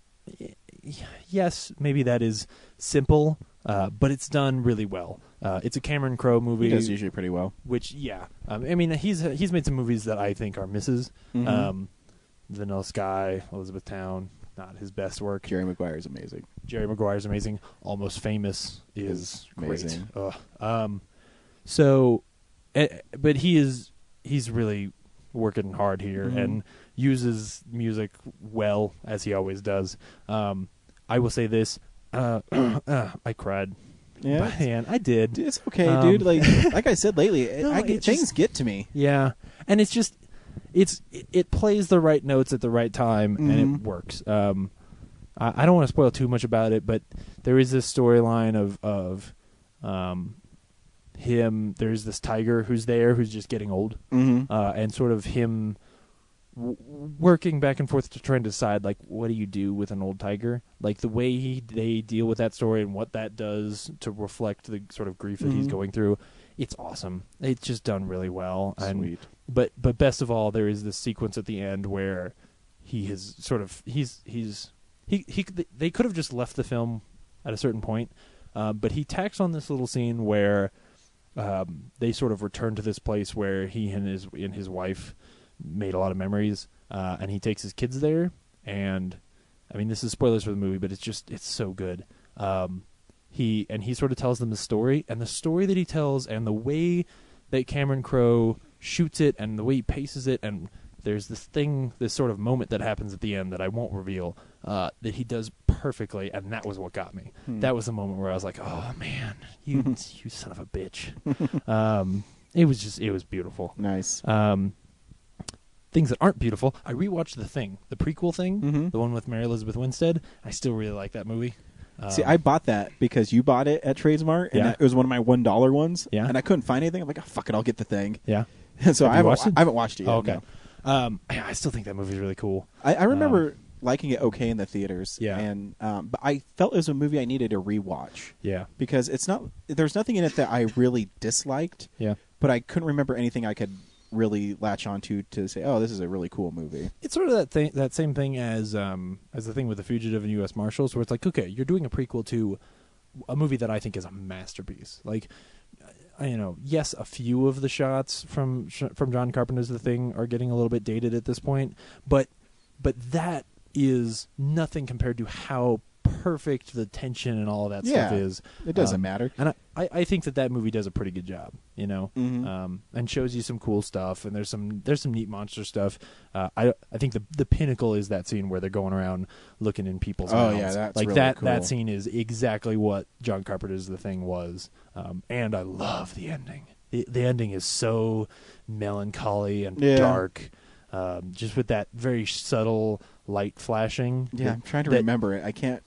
yes, maybe that is simple, but it's done really well. It's a Cameron Crowe movie. He does usually pretty well. Which, I mean, he's made some movies that I think are misses. Vanilla Sky, Elizabethtown, not his best work. Jerry Maguire is amazing. Almost Famous is amazing. Great. But he's really working hard here and uses music well, as he always does. I will say this. I cried. Yeah, by the end. I did. It's okay, dude. Like I said lately, things get to me. Yeah, and it's just it plays the right notes at the right time, and it works. I don't want to spoil too much about it, but there is this storyline of him. There's this tiger who's there, who's just getting old, and sort of him working back and forth to try and decide, like, what do you do with an old tiger? Like, the way they deal with that story and what that does to reflect the sort of grief that he's going through, it's awesome. It's just done really well. Sweet. But best of all, there is this sequence at the end where he has sort of they could have just left the film at a certain point, but he tacks on this little scene where they sort of return to this place where he and his wife made a lot of memories, and he takes his kids there, and I mean, this is spoilers for the movie, but it's so good. He sort of tells them the story, and the story that he tells, and the way that Cameron Crowe shoots it, and the way he paces it, and there's this sort of moment that happens at the end that I won't reveal, that he does perfectly, and that was what got me. That was the moment where I was like, oh man, you son of a bitch. It was beautiful. Nice. Things that aren't beautiful. I rewatched The Thing, the prequel thing, the one with Mary Elizabeth Winstead. I still really like that movie. See, I bought that because you bought it at Tradesmart, and it was one of my $1 ones. Yeah. And I couldn't find anything. I'm like, oh, fuck it, I'll get The Thing. Yeah. So I haven't watched it yet. Oh, okay. No. I still think that movie's really cool. I remember liking it okay in the theaters. Yeah. And but I felt it was a movie I needed to rewatch. Yeah. Because there's nothing in it that I really disliked. Yeah. But I couldn't remember anything I could really latch onto to say, oh, this is a really cool movie. It's sort of that same thing as the thing with The Fugitive and U.S. Marshals, where it's like, okay, you're doing a prequel to a movie that I think is a masterpiece. Like, yes, a few of the shots from John Carpenter's The Thing are getting a little bit dated at this point, but that is nothing compared to how perfect the tension and all of that stuff is. It doesn't matter. And I think that movie does a pretty good job, Mm-hmm. and shows you some cool stuff, and there's some neat monster stuff. I think the pinnacle is that scene where they're going around looking in people's mouths. Yeah, that's like really that. cool. That scene is exactly what John Carpenter's The Thing was, and I love the ending. The ending is so melancholy and dark, just with that very subtle light flashing. Yeah, I'm trying to that- remember it. I can't.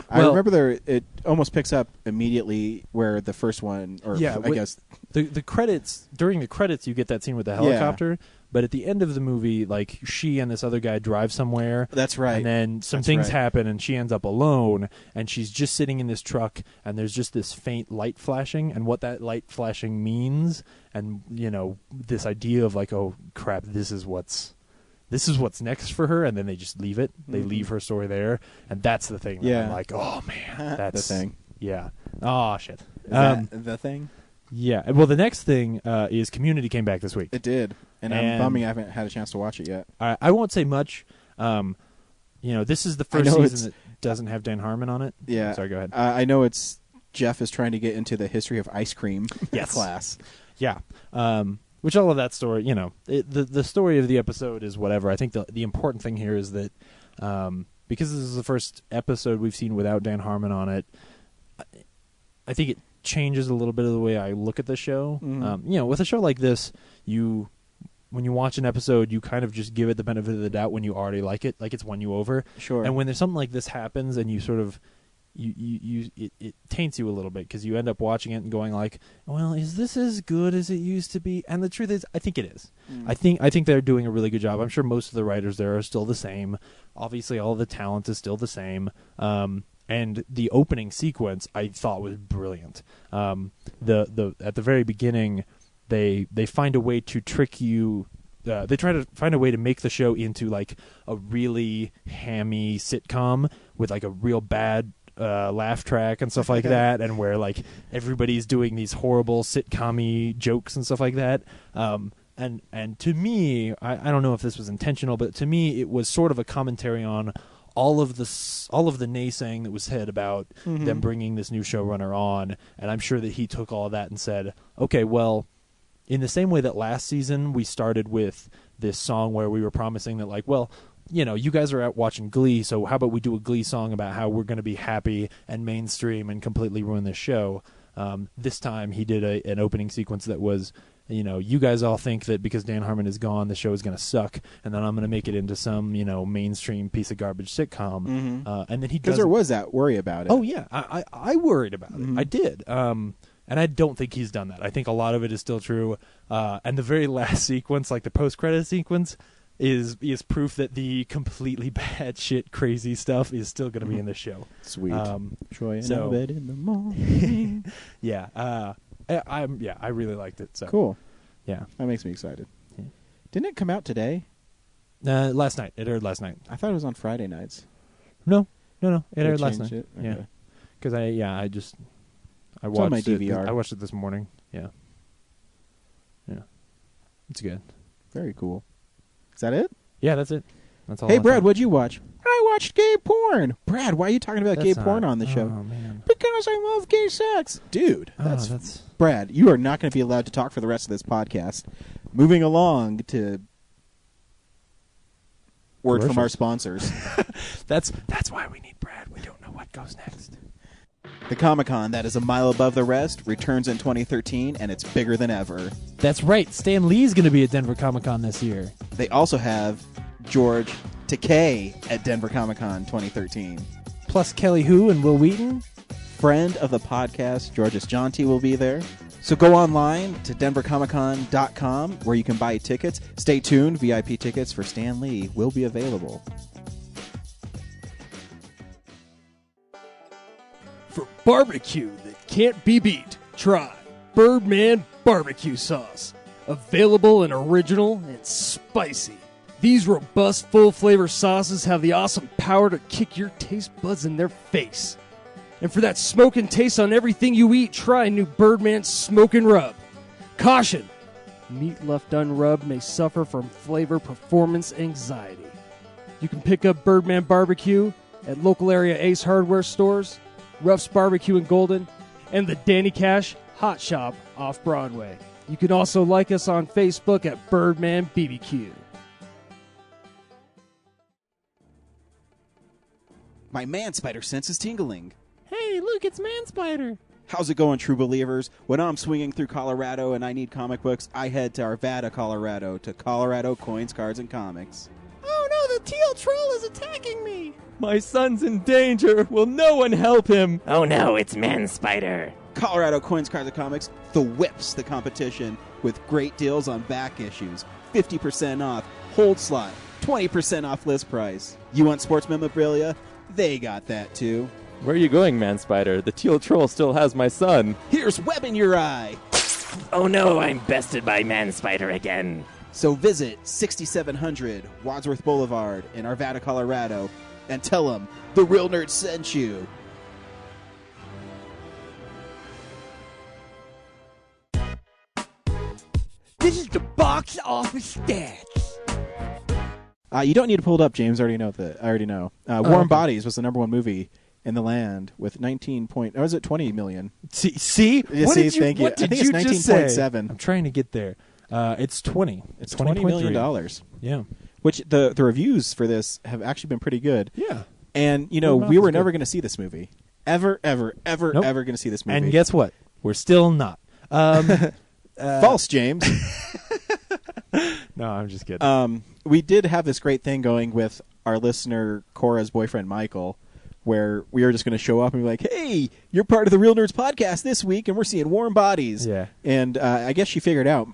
Well- I remember it almost picks up immediately where the first one, or I guess the credits, during the credits you get that scene with the helicopter, but at the end of the movie, like, she and this other guy drive somewhere. That's right. And then some things happen and she ends up alone, and she's just sitting in this truck, and there's just this faint light flashing, and what that light flashing means, and this idea of like, oh crap, this is what's next for her, and then they just leave it. They leave her story there, and that's the thing. That I'm like, oh man, that's The Thing. Yeah. Oh shit. The Thing. Yeah. Well, the next thing is Community came back this week. It did, and I'm bumming I haven't had a chance to watch it yet. I won't say much. This is the first season that doesn't have Dan Harmon on it. Yeah. Sorry, go ahead. I know it's Jeff is trying to get into the history of ice cream class. Yeah. Which all of that story, the story of the episode is whatever. I think the important thing here is that because this is the first episode we've seen without Dan Harmon on it, I think it changes a little bit of the way I look at the show. Mm-hmm. With a show like this, when you watch an episode, you kind of just give it the benefit of the doubt when you already like it, like it's won you over. Sure. And when there's something like this happens, and you sort of it taints you a little bit, because you end up watching it and going like, well, is this as good as it used to be? And the truth is, I think it is. I think they're doing a really good job. I'm sure most of the writers there are still the same. Obviously, all the talent is still the same. And the opening sequence I thought was brilliant. The at the very beginning, they find a way to trick you. They try to find a way to make the show into like a really hammy sitcom with like a real bad laugh track and stuff like that, and where like everybody's doing these horrible sitcom-y jokes and stuff like that. And to me, I don't know if this was intentional, but to me it was sort of a commentary on all of the naysaying that was said about them bringing this new showrunner on, and I'm sure that he took all of that and said, okay, well, in the same way that last season we started with this song where we were promising that, like, well, you guys are out watching Glee, so how about we do a Glee song about how we're going to be happy and mainstream and completely ruin this show. This time he did an opening sequence that was, you guys all think that because Dan Harmon is gone, the show is going to suck, and then I'm going to make it into some, mainstream piece of garbage sitcom. And then he does, because there was that worry about it. Oh yeah, I worried about it. I did. And I don't think he's done that. I think a lot of it is still true. And the very last sequence, like the post-credit sequence, is proof that the completely batshit crazy stuff is still going to be in the show. Sweet. Troy and so- Abed in the morning. Yeah. I really liked it. So Cool. Yeah. That makes me excited. Yeah. Didn't it come out today? Last night. It aired last night. I thought it was on Friday nights. No. It They aired last night. changed it? Yeah. Okay. Because I It's watched on my it. DVR. I watched it this morning. Yeah. It's good. Very cool. Is that it? Yeah, that's it. That's all. Hey, I'll Brad, tell you. what'd you watch? I watched gay porn. Brad, why are you talking about gay That's porn not- on the show? Oh man. Because I love gay sex. Dude, That's Brad, you are not going to be allowed to talk for the rest of this podcast. Moving along to word from our sponsors. that's why we need Brad. We don't know what goes next. The Comic-Con that is a mile above the rest returns in 2013, and it's bigger than ever. That's right. Stan Lee's going to be at Denver Comic Con this year. They also have George Takei at Denver Comic-Con 2013. Plus Kelly Hu and Will Wheaton. Friend of the podcast, Georges Jonty, will be there. So go online to denvercomiccon.com where you can buy tickets. Stay tuned. VIP tickets for Stan Lee will be available. For barbecue that can't be beat, try Birdman Barbecue Sauce. Available and original and spicy. These robust, full-flavor sauces have the awesome power to kick your taste buds in their face. And for that smoking taste on everything you eat, try new Birdman Smoke and Rub. Caution! Meat left unrubbed may suffer from flavor performance anxiety. You can pick up Birdman Barbecue at local area Ace Hardware stores, Ruff's Barbecue in Golden, and the Danny Cash Hot Shop off Broadway. You can also like us on Facebook at Birdman BBQ. My man spider sense is tingling. Hey, look, it's Man Spider. How's it going, true believers? When I'm swinging through Colorado and I need comic books, I head to Arvada, Colorado, to Colorado Coins, Cards, and Comics. Oh no, the teal troll is attacking me. My son's in danger. Will no one help him? Oh no, it's Man Spider. Colorado Coins, Cards, and Comics, the whips the competition with great deals on back issues, 50% off, hold slot, 20% off list price. You want sports memorabilia? They got that too. Where are you going, Man Spider? The teal troll still has my son. Here's web in your eye. Oh no, I'm bested by Man Spider again. So visit 6700 Wadsworth Boulevard in Arvada, Colorado, and tell them the Real Nerd sent you. This is the box office stats. You don't need to pull it up, James. I already know. Warm Bodies was the number one movie in the land with 20 million. See? Yeah, What see, did you, thank you. what I did think you it's just say? 19.7. I'm trying to get there. It's 20. It's $20 million. Yeah. Which the reviews for this have actually been pretty good. Yeah. And, Word of mouth we is were good. never going to see this movie. Ever Nope. going to see this movie. And guess what? We're still not. False, James. No, I'm just kidding. We did have this great thing going with our listener, Cora's boyfriend, Michael, where we were just going to show up and be like, hey, you're part of the Real Nerds podcast this week, and we're seeing Warm Bodies. Yeah. And I guess she figured out.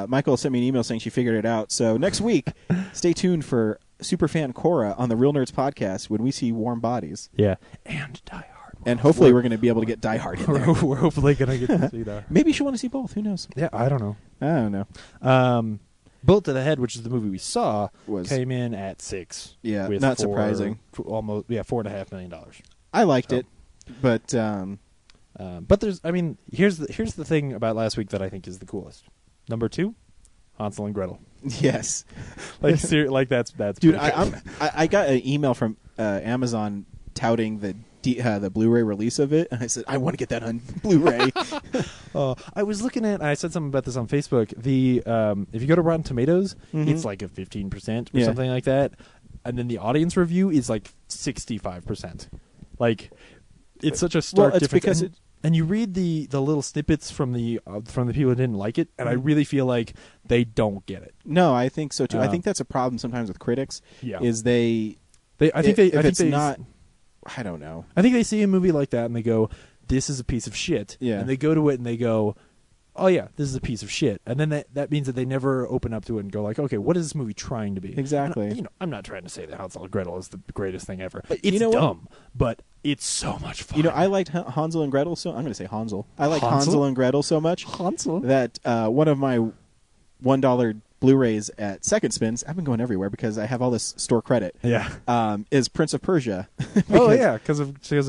Michael sent me an email saying she figured it out. So next week, stay tuned for superfan Cora on the Real Nerds podcast when we see Warm Bodies. Yeah. And Die Hard. And hopefully we're going to be able to get Die Hard in there. We're hopefully going to get to see that. Maybe she'll want to see both. Who knows? Yeah, I don't know. I don't know. Bullet to the Head, which is the movie we saw, Was- came in at 6. Yeah, with not surprising. Almost, $4.5 million. I liked So- it, but But here's the thing about last week that I think is the coolest. Number 2, Hansel and Gretel. yes. That's Dude, pretty I got an email from Amazon touting the Blu-ray release of it, and I said I want to get that on Blu-ray. I was looking at. I said something about this on Facebook. The if you go to Rotten Tomatoes, it's like a 15% or Yeah. something like that, and then the audience review is like 65%. Like it's such a stark it's difference. because and you read the little snippets from the people who didn't like it, and I really feel like they don't get it. No, I think so too. I think that's a problem sometimes with critics. Yeah. Is I think they not. I don't know. I think they see a movie like that and they go, "This is a piece of shit." Yeah. And they go to it and they go, "Oh yeah, this is a piece of shit." And then that means that they never open up to it and go like, "Okay, what is this movie trying to be?" Exactly. And I'm not trying to say that Hansel and Gretel is the greatest thing ever. But It's you know what? dumb, but it's so much fun. I liked Hansel and Gretel so. I'm going to say Hansel. I liked Hansel? Hansel and Gretel so much Hansel. that one of my $1 Blu-rays at Second Spins, I've been going everywhere because I have all this store credit. Yeah. Is Prince of Persia. Oh yeah, because of Gemma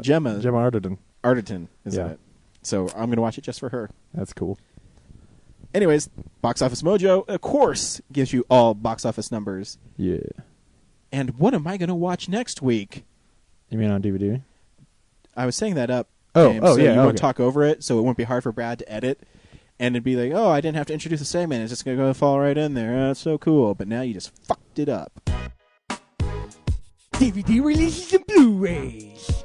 Arterton. Arterton is in Yeah. it. So I'm going to watch it just for her. That's cool. Anyways, Box Office Mojo, of course, gives you all box office numbers. Yeah. And what am I going to watch next week? You mean on DVD? I was saying that up. Oh, James, oh, so yeah, you okay. want to talk over it, so it won't be hard for Brad to edit. And it'd be like, oh, I didn't have to introduce a segment. It's just going to go fall right in there. That's so cool. But now you just fucked it up. DVD releases and Blu-rays.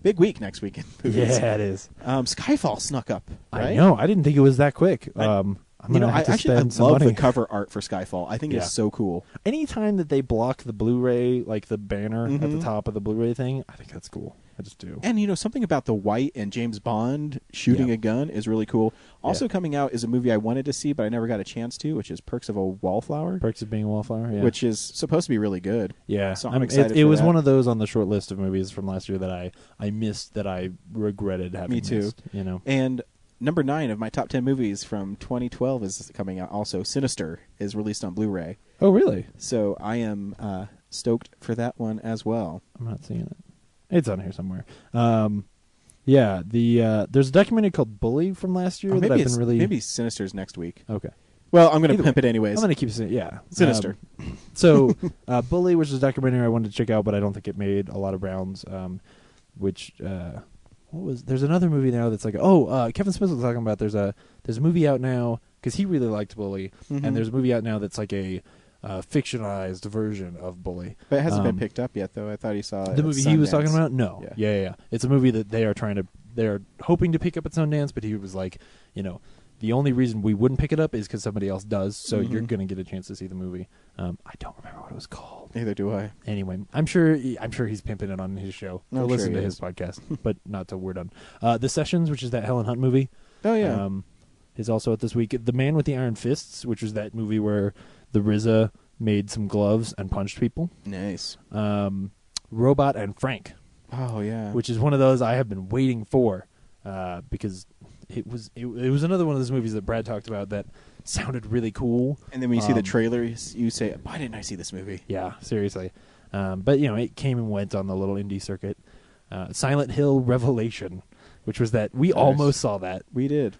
Big week next week in movies. Yeah, it is. Skyfall snuck up, right? I know. I didn't think it was that quick. I'm gonna have to I spend some love money. the cover art for Skyfall. I think Yeah. it's so cool. Anytime that they block the Blu-ray, like the banner at the Mhm. top of the Blu-ray thing, I think that's cool. I just do. And something about the white and James Bond shooting Yeah. a gun is really cool. Also Yeah. coming out is a movie I wanted to see, but I never got a chance to, which is Perks of a Wallflower, Perks of Being a Wallflower, yeah. which is supposed to be really good. yeah, So I'm excited It for was that. one of those on the short list of movies from last year that I missed, that I regretted having Me too. missed, And number 9 of my top 10 movies from 2012 is coming out also. Sinister is released on Blu-ray. Oh, really? So I am stoked for that one as well. I'm not seeing it. It's on here somewhere. Yeah, there's a documentary called Bully from last year that I've been really... Maybe Sinister's next week. Okay. Well, I'm going to Either pimp way. it anyways. I'm going to keep saying, yeah. Sinister. So, Bully, which is a documentary I wanted to check out, but I don't think it made a lot of rounds. There's another movie now that's like, Kevin Smith was talking about there's a movie out now, because he really liked Bully, and there's a movie out now that's like a fictionalized version of Bully. But it hasn't been picked up yet, though. I thought he saw it The at movie he was talking Sundance. about? No. Yeah. It's a movie that they're hoping to pick up at Sundance, but he was like, the only reason we wouldn't pick it up is because somebody else does, so you're going to get a chance to see the movie. I don't remember what it was called. Neither do I. Anyway, I'm sure he's pimping it on his show. Go I'm listen sure to he his is. podcast, but not till we're done. The Sessions, which is that Helen Hunt movie, Oh, yeah. is also out this week. The Man with the Iron Fists, which was that movie where the RZA made some gloves and punched people. Nice. Robot and Frank, Oh, yeah. which is one of those I have been waiting for because it was another one of those movies that Brad talked about that sounded really cool. And then when you see the trailer, you say, why didn't I see this movie? Yeah, seriously. But, it came and went on the little indie circuit. Silent Hill Revelation, which was that. We almost saw that. We did.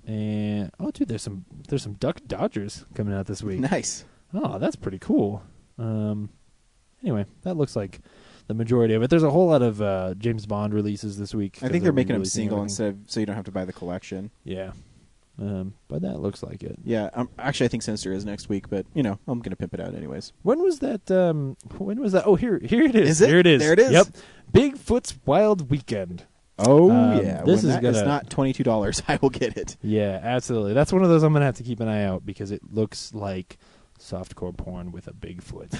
And, dude, there's some Duck Dodgers coming out this week. Nice. Oh, that's pretty cool. Anyway, that looks like the majority of it. There's a whole lot of James Bond releases this week. I think they're making them re-releasing single everything. instead of, so you don't have to buy the collection. Yeah. But that looks like it. Yeah, actually, I think Sinister is next week, but, I'm going to pimp it out anyways. When was that? Oh, here it is. Is it? Here it is. There it is. Yep. Bigfoot's Wild Weekend. Oh, yeah. This When is that is not $22, I will get it. Yeah, absolutely. That's one of those I'm going to have to keep an eye out because it looks like softcore porn with a Bigfoot.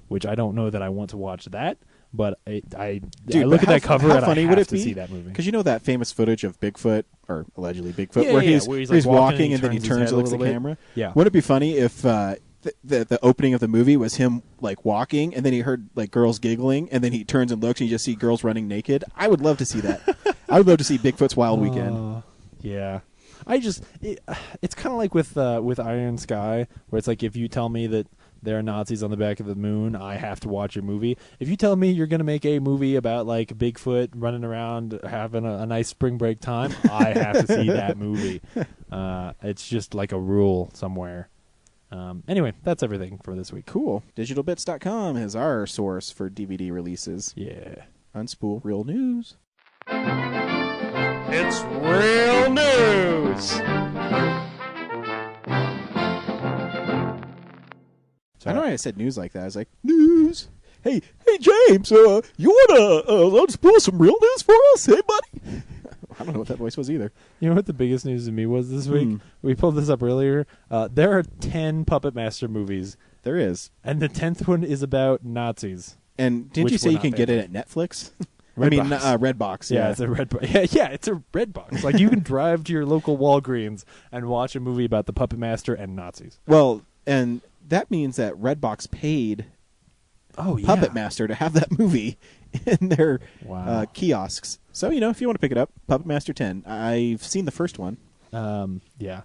Which I don't know that I want to watch that, but I look at that cover and I have to see that movie. Because that famous footage of Bigfoot, or allegedly Bigfoot, Yeah, where yeah, he's where he's, like, walking and then he his turns head and a looks at little the bit. camera? Yeah. Wouldn't it be funny if the opening of the movie was him like walking and then he heard like girls giggling and then he turns and looks and you just see girls running naked? I would love to see that. I would love to see Bigfoot's Wild Weekend. Yeah. It's kind of like with Iron Sky, where it's like if you tell me that there are Nazis on the back of the moon, I have to watch your movie. If you tell me you're going to make a movie about like Bigfoot running around having a nice spring break time, I have to see that movie. It's just like a rule somewhere. Anyway, that's everything for this week. Cool. DigitalBits.com is our source for DVD releases. Yeah. Unspool real news. It's real news. I know I said news like that. I was like, news. Hey, James, you want to unspool some real news for us? Hey, buddy. I don't know what that voice was either. You know what the biggest news to me was this week? We pulled this up earlier. There are 10 Puppet Master movies, There is. and the 10th one is about Nazis. And didn't Which you say we're you not can get paying it at Netflix? Redbox. Yeah, it's a Redbox. Yeah, it's a Redbox. Like you can drive to your local Walgreens and watch a movie about the Puppet Master and Nazis. Well, and that means that Redbox paid Puppet Master to have that movie in their kiosks. So, if you want to pick it up, Puppet Master 10. I've seen the first one. Yeah.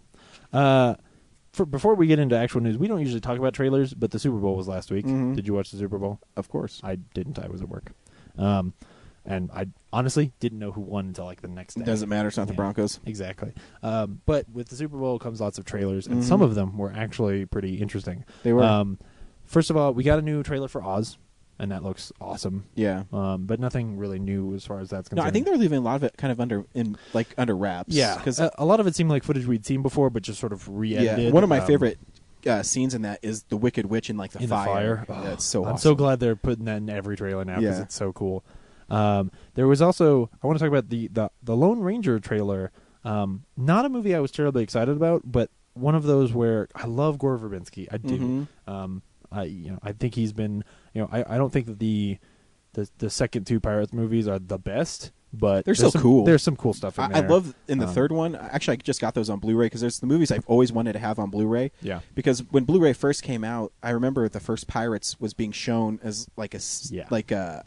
Before we get into actual news, we don't usually talk about trailers, but the Super Bowl was last week. Mhm. Did you watch the Super Bowl? Of course. I didn't. I was at work. And I honestly didn't know who won until like the next day. It doesn't matter. It's not the Broncos. Exactly. But with the Super Bowl comes lots of trailers, and some of them were actually pretty interesting. They were. First of all, we got a new trailer for Oz, and that looks awesome. Yeah. But nothing really new as far as that's concerned. No, I think they're leaving a lot of it kind of under wraps. Yeah, because a lot of it seemed like footage we'd seen before, but just sort of re-edited. Yeah. One of my favorite scenes in that is the Wicked Witch in like the fire. Oh, That's so awesome. I'm so glad they're putting that in every trailer now because Yeah. it's so cool. There was also, I want to talk about the Lone Ranger trailer. Not a movie I was terribly excited about, but one of those where I love Gore Verbinski. I do. I think he's been. I don't think that the second two Pirates movies are the best, but They're so cool. There's some cool stuff in there. I love in the third one. Actually, I just got those on Blu-ray because there's the movies I've always wanted to have on Blu-ray. Yeah. Because when Blu-ray first came out, I remember the first Pirates was being shown as like a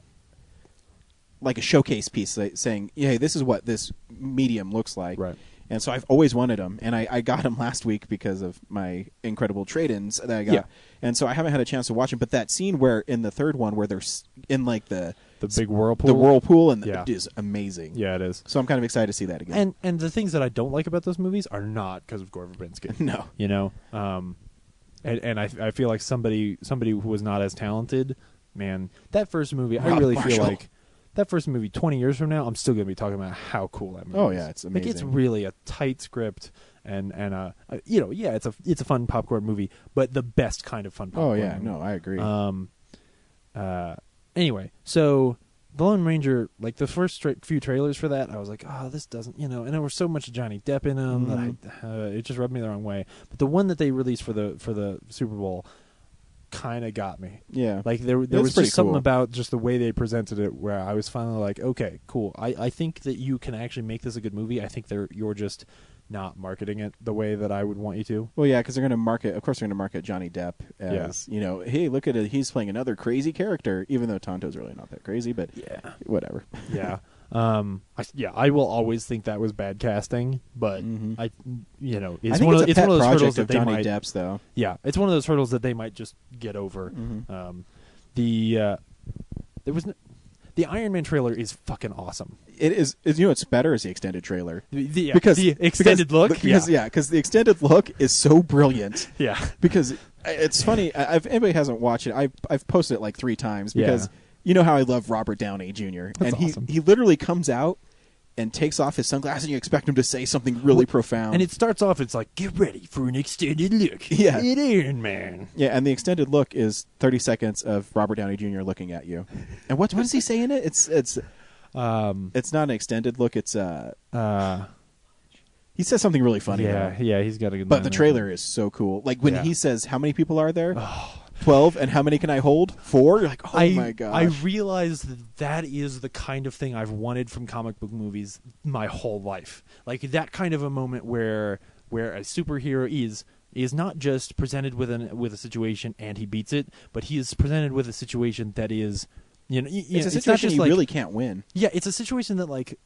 showcase piece, saying, "Hey, this is what this medium looks like." Right. And so I've always wanted them, and I got them last week because of my incredible trade-ins that I got. Yeah. And so I haven't had a chance to watch them. But that scene where in the third one where they're in like the big whirlpool. the whirlpool, and Yeah. it is amazing. Yeah, it is. So I'm kind of excited to see that again. And the things that I don't like about those movies are not because of Gore Verbinski. No. You know, and I feel like somebody who was not as talented, man, that first movie, I Rob really feel Marshall. like that first movie 20 years from now, I'm still going to be talking about how cool that movie Oh, is. yeah, it's Like, it's amazing. really a tight script and you know, yeah, it's a fun popcorn movie, but the best kind of fun popcorn Oh yeah, movie. no, I agree. Anyway, so The Lone Ranger, like the first few trailers for that, I was like, oh, this doesn't, you know, and there was so much Johnny Depp in them that it just rubbed me the wrong way. But the one that they released for the Super Bowl kind of got me. yeah, Like there was was pretty just something cool. about just the way they presented it where I was finally like, okay, cool. I think that you can actually make this a good movie. I think you're just not marketing it the way that I would want you to. well, yeah, because they're going to market. Of course, they're going to market Johnny Depp as you know, hey, look at it, he's playing another crazy character, even though Tonto's really not that crazy. But Yeah. whatever. Yeah. I will always think that was bad casting, but I you know, I it's think one it's of a it's pet one of those hurdles project that of they Johnny might Depp's, though. Yeah, it's one of those hurdles that they might just get over. There was the Iron Man trailer is fucking awesome. It is. You know, what's better is the extended trailer. The because extended look, because the extended look is so brilliant. yeah. Because it's funny. If anybody hasn't watched it, I've posted it like 3 times because Yeah. you know how I love Robert Downey Jr. and awesome. he literally comes out and takes off his sunglasses, and you expect him to say something really profound. And it starts off, it's like, get ready for an extended look. Yeah. It Iron Man. yeah, and the extended look is 30 seconds of Robert Downey Jr. looking at you. And what does he say in it? It's not an extended look. It's he says something really funny. Yeah, though. yeah, he's got a good But line the there. trailer is so cool. Like when Yeah. he says, "How many people are there?" 12, and how many can I hold? 4. You're like, oh my god! I realize that is the kind of thing I've wanted from comic book movies my whole life. Like that kind of a moment where a superhero is not just presented with a situation and he beats it, but he is presented with a situation that is, you know, it's a it's not situation just you like, really can't win. Yeah, it's a situation that like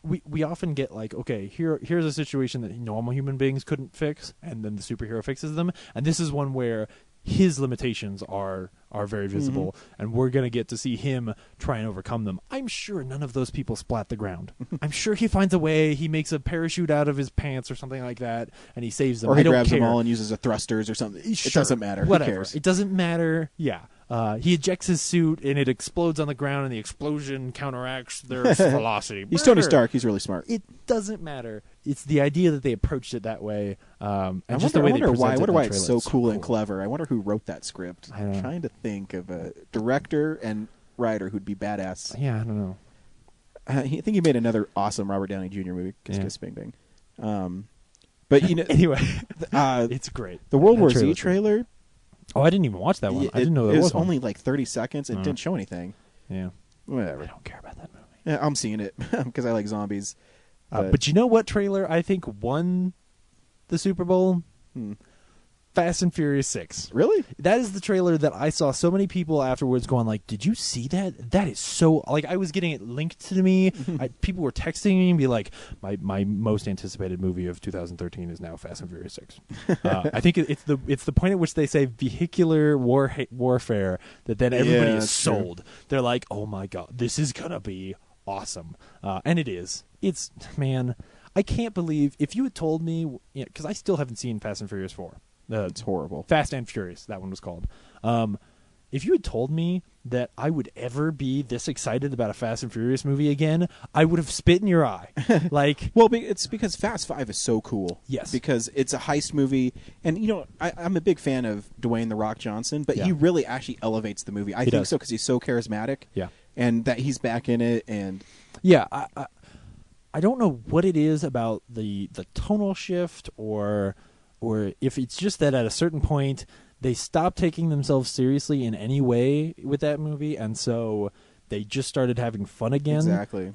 we often get like, okay, here's a situation that normal human beings couldn't fix, and then the superhero fixes them, and this is one where his limitations are very visible, and we're going to get to see him try and overcome them. I'm sure none of those people splat the ground. I'm sure he finds a way. He makes a parachute out of his pants or something like that, and he saves them. Or he I don't grabs care. them all and uses a thrusters or something. It Sure, doesn't matter. Whatever. Who cares? It doesn't matter. Yeah. He ejects his suit and it explodes on the ground, and the explosion counteracts their velocity. He's Tony Brr. Stark. He's really smart. It doesn't matter. It's the idea that they approched it that way, and I just wonder, the way I wonder they why. I presented wonder the why it's trailer. so cool and clever. I wonder who wrote that script. I don't know. I'm trying to think of a director and writer who'd be badass. Yeah, I don't know. I think he made another awesome Robert Downey Jr. movie, Kiss Yeah. Kiss Bang Bang. But you know, Anyway, uh, it's great. the World That War Z trailer's great. trailer. Oh, I didn't even watch that one. I didn't know there it was one. only like 30 seconds. It didn't show anything. Yeah, Whatever. I don't care about that movie. Yeah, I'm seeing it because I like zombies. But you know what trailer I think won the Super Bowl? Fast and Furious 6. Really? That is the trailer that I saw so many people afterwards going like, did you see that? That is so... Like, I was getting it linked to me. People were texting me and be like, my most anticipated movie of 2013 is now Fast and Furious 6. I think it's the point at which they say vehicular warfare that then everybody Yeah, is that's true. sold. They're like, oh my God, this is going to be awesome. And it is. It's... Man, I can't believe... If you had told me... Because I still haven't seen Fast and Furious 4. It's horrible. Fast and Furious, that one was called. If you had told me that I would ever be this excited about a Fast and Furious movie again, I would have spit in your eye. Like, Well, it's because Fast 5 is so cool. Yes. Because it's a heist movie. And, you know, I'm a big fan of Dwayne The Rock Johnson, but he Yeah. really actually elevates the movie. I think does. so because he's so charismatic. Yeah. And that he's back in it. And yeah, I don't know what it is about the tonal shift or if it's just that at a certain point they stop taking themselves seriously in any way with that movie, and so they just started having fun again. Exactly.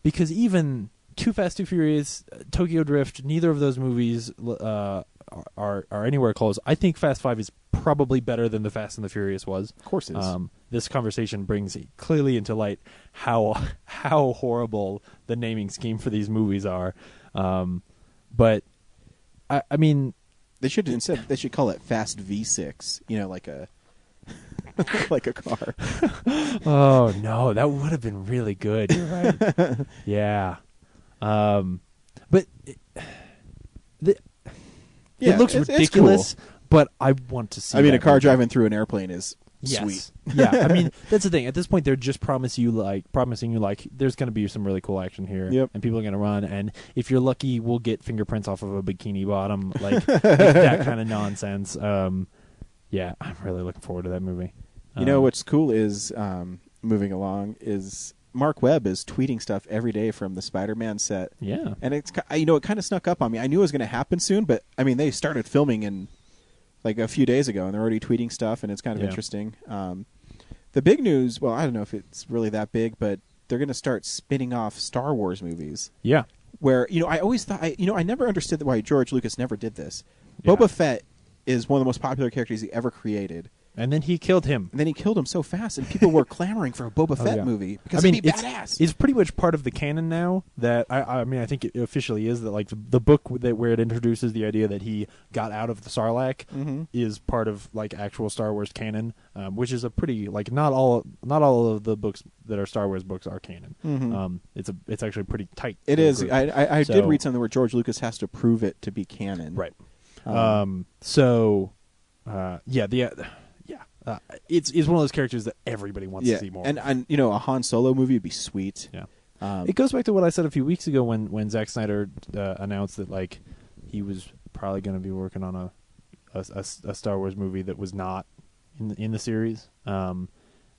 Because even Too Fast, Too Furious, Tokyo Drift, neither of those movies are anywhere close. I think Fast 5 is probably better than the Fast and the Furious was. Of course it is. This conversation brings clearly into light how horrible the naming scheme for these movies are. But I mean, They should call it Fast V6. Like a like a car. oh no, that would have been really good. You're right. Yeah. But it looks it's ridiculous. cool. But I want to see. I mean, that a car movie. driving through an airplane is Yes. sweet. Yeah, I mean that's the thing. At this point, they're just promising you there's going to be some really cool action here, Yep. and people are going to run. And if you're lucky, we'll get fingerprints off of a bikini bottom, like that kind of nonsense. Yeah, I'm really looking forward to that movie. What's cool is moving along is Mark Webb is tweeting stuff every day from the Spider-Man set. Yeah, And it's it kind of snuck up on me. I knew it was going to happen soon, but I mean they started filming in like a few days ago, and they're already tweeting stuff, and it's kind of interesting. The big news, well, I don't know if it's really that big, but they're going to start spinning off Star Wars movies. yeah. Where I always thought I never understood why George Lucas never did this. Yeah. Boba Fett is one of the most popular characters he ever created. And then he killed him. And then he killed him so fast, and people were clamoring for a Boba Fett yeah. movie because I mean, it'd be badass. It's pretty much part of the canon now. That I mean, I think it officially is that like the book where it introduces the idea that he got out of the Sarlacc is part of like actual Star Wars canon, which is a pretty like not all of the books that are Star Wars books are canon. It's actually pretty tight. It is. group. I So- did read something where George Lucas has to prove it to be canon. Right. It's one of those characters that everybody wants to see more. And a Han Solo movie would be sweet. Yeah. Um, It goes back to what I said a few weeks ago when Zack Snyder announced that like he was probably going to be working on a Star Wars movie that was not in the series.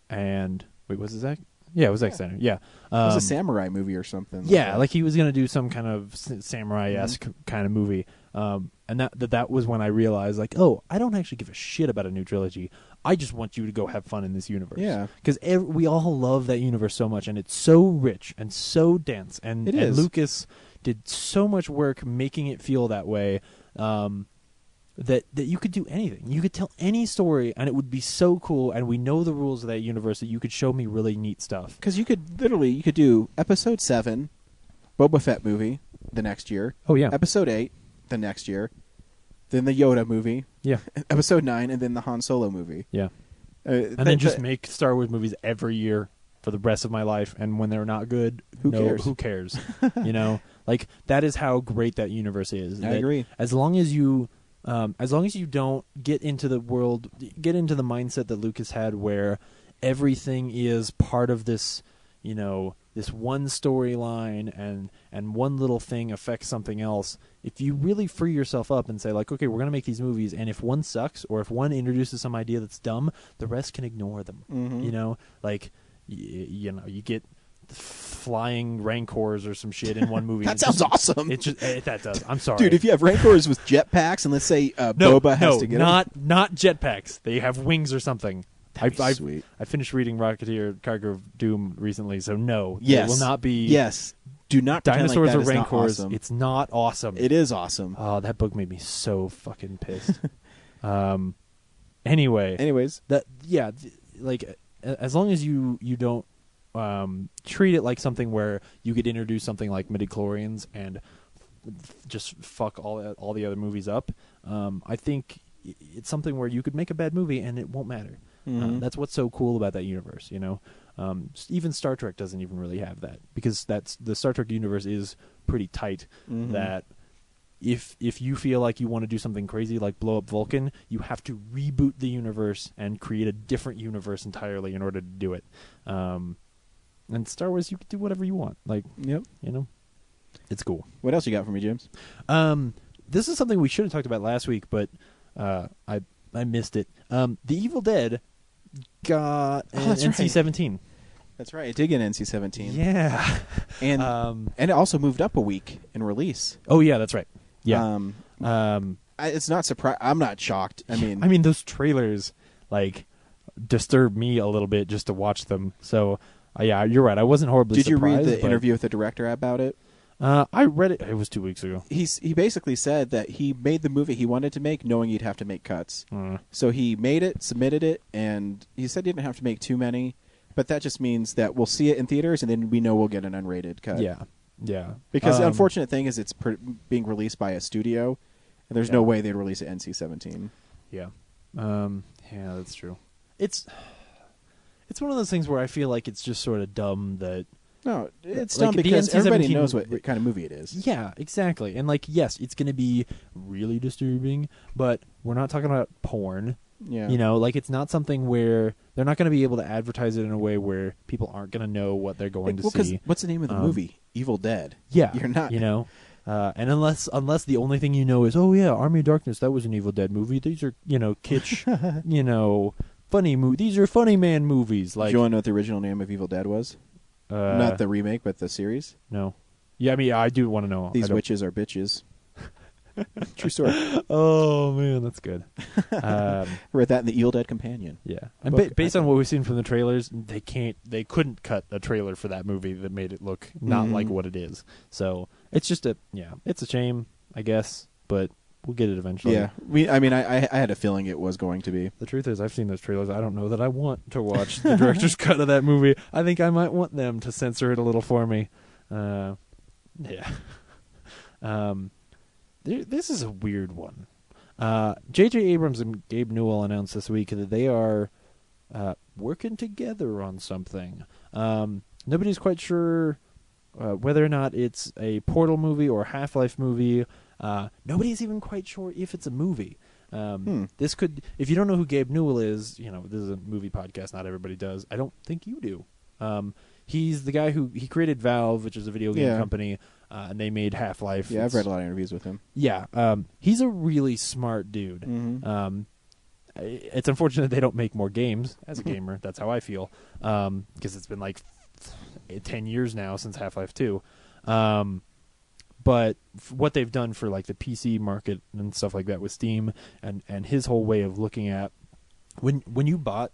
And wait, was it Zack? Yeah, it was Zack Snyder. Yeah, it was a samurai movie or something. yeah, like he was going to do some kind of samurai-esque kind of movie. And that was when I realized, like, oh, I don't actually give a shit about a new trilogy. I just want you to go have fun in this universe. Yeah. Because we all love that universe so much, and it's so rich and so dense. And, It and is. Lucas did so much work making it feel that way that you could do anything. You could tell any story, and it would be so cool, and we know the rules of that universe that you could show me really neat stuff. Because you could do Episode 7, Boba Fett movie the next year. Oh, yeah. Episode 8 the next year. Then the Yoda movie. Yeah. Episode 9, and then the Han Solo movie. Yeah. And then just make Star Wars movies every year for the rest of my life, and when they're not good, Who cares? Who cares? Like that is how great that universe is. I That agree. As long as you don't get into the mindset that Lucas had, where everything is part of this, this one storyline, and one little thing affects something else. If you really free yourself up and say, like, okay, we're going to make these movies, and if one sucks or if one introduces some idea that's dumb, the rest can ignore them. Like, you get flying Rancors or some shit in one movie. That sounds awesome. That does. I'm sorry. Dude, if you have Rancors with jetpacks, and let's say Boba has to get them. not jetpacks. They have wings or something. That'd be sweet. I finished reading Rocketeer Cargo of Doom recently, so no. Yes. It will not be Yes. Do not pretend dinosaurs like that or is not Rancors. awesome. It's not awesome. It is awesome. Oh, that book made me so fucking pissed. Anyway, Anyways, like as long as you don't treat it like something where you could introduce something like midichlorians and just fuck all the other movies up, I think it's something where you could make a bad movie and it won't matter. That's what's so cool about that universe, even Star Trek doesn't even really have that, because the Star Trek universe is pretty tight. That if you feel like you want to do something crazy like blow up Vulcan, you have to reboot the universe and create a different universe entirely in order to do it. And Star Wars, you can do whatever you want. Like, yep. It's cool. What else you got for me, James? This is something we should have talked about last week, but I missed it. The Evil Dead got an that's right. NC-17. That's right. It did get an NC-17. Yeah. And it also moved up a week in release. Oh, yeah, that's right. Yeah. It's not surprised. I'm not shocked. I mean, those trailers, like, disturb me a little bit just to watch them. So, yeah, you're right. I wasn't horribly did you surprised. read the interview with the director about it? I read it. It was 2 weeks ago. He basically said that he made the movie he wanted to make knowing he'd have to make cuts. So he made it, submitted it, and he said he didn't have to make too many. But that just means that we'll see it in theaters, and then we know we'll get an unrated cut. Yeah. Yeah. Because the unfortunate thing is it's being released by a studio, and there's no way they'd release it NC-17. Yeah. Yeah, that's true. It's one of those things where I feel like it's just sort of dumb that... No, it's like, dumb the because NC-17 everybody knows what kind of movie it is. Yeah, exactly. And, like, yes, it's going to be really disturbing, but we're not talking about porn. Yeah. You know, like, it's not something where they're not going to be able to advertise it in a way where people aren't going to know what they're going to see. What's the name of the movie? Evil Dead. Yeah. You're not. You know? And unless the only thing you know is, oh, yeah, Army of Darkness, that was an Evil Dead movie. These are, kitsch, funny movies. These are funny man movies. Like, do you want to know what the original name of Evil Dead was? Not the remake, but the series? No. Yeah, I mean, I do want to know. These witches are bitches. True story. Oh, man, that's good. Read that in the Evil Dead Companion. Yeah. And based on what we've seen from the trailers, they couldn't cut a trailer for that movie that made it look not like what it is. So it's just it's a shame, I guess, but we'll get it eventually. Yeah. I had a feeling it was going to be. The truth is, I've seen those trailers. I don't know that I want to watch the director's cut of that movie. I think I might want them to censor it a little for me. Yeah. This is a weird one. J.J. Abrams and Gabe Newell announced this week that they are working together on something. Nobody's quite sure whether or not it's a Portal movie or a Half-Life movie. Nobody's even quite sure if it's a movie. This could, if you don't know who Gabe Newell is, this is a movie podcast. Not everybody does. I don't think you do. He's the guy he created Valve, which is a video game company, and they made Half-Life. Yeah, I've read a lot of interviews with him. Yeah, he's a really smart dude. Mm-hmm. It's unfortunate they don't make more games. As a gamer, that's how I feel, because it's been like 10 years now since Half-Life 2. But what they've done for like the PC market and stuff like that with Steam, and his whole way of looking at when you bought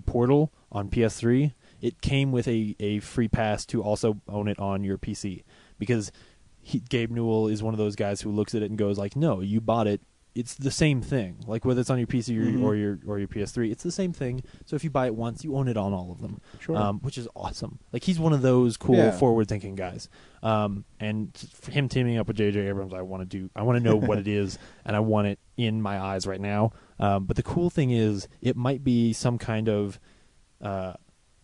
Portal on PS3, it came with a free pass to also own it on your PC, because Gabe Newell is one of those guys who looks at it and goes like, no, you bought it. It's the same thing. Like whether it's on your PC or your PS3, it's the same thing. So if you buy it once, you own it on all of them, which is awesome. Like he's one of those cool, forward-thinking guys. And for him teaming up with J.J. Abrams, I want to know what it is, and I want it in my eyes right now. But the cool thing is, it might be some kind of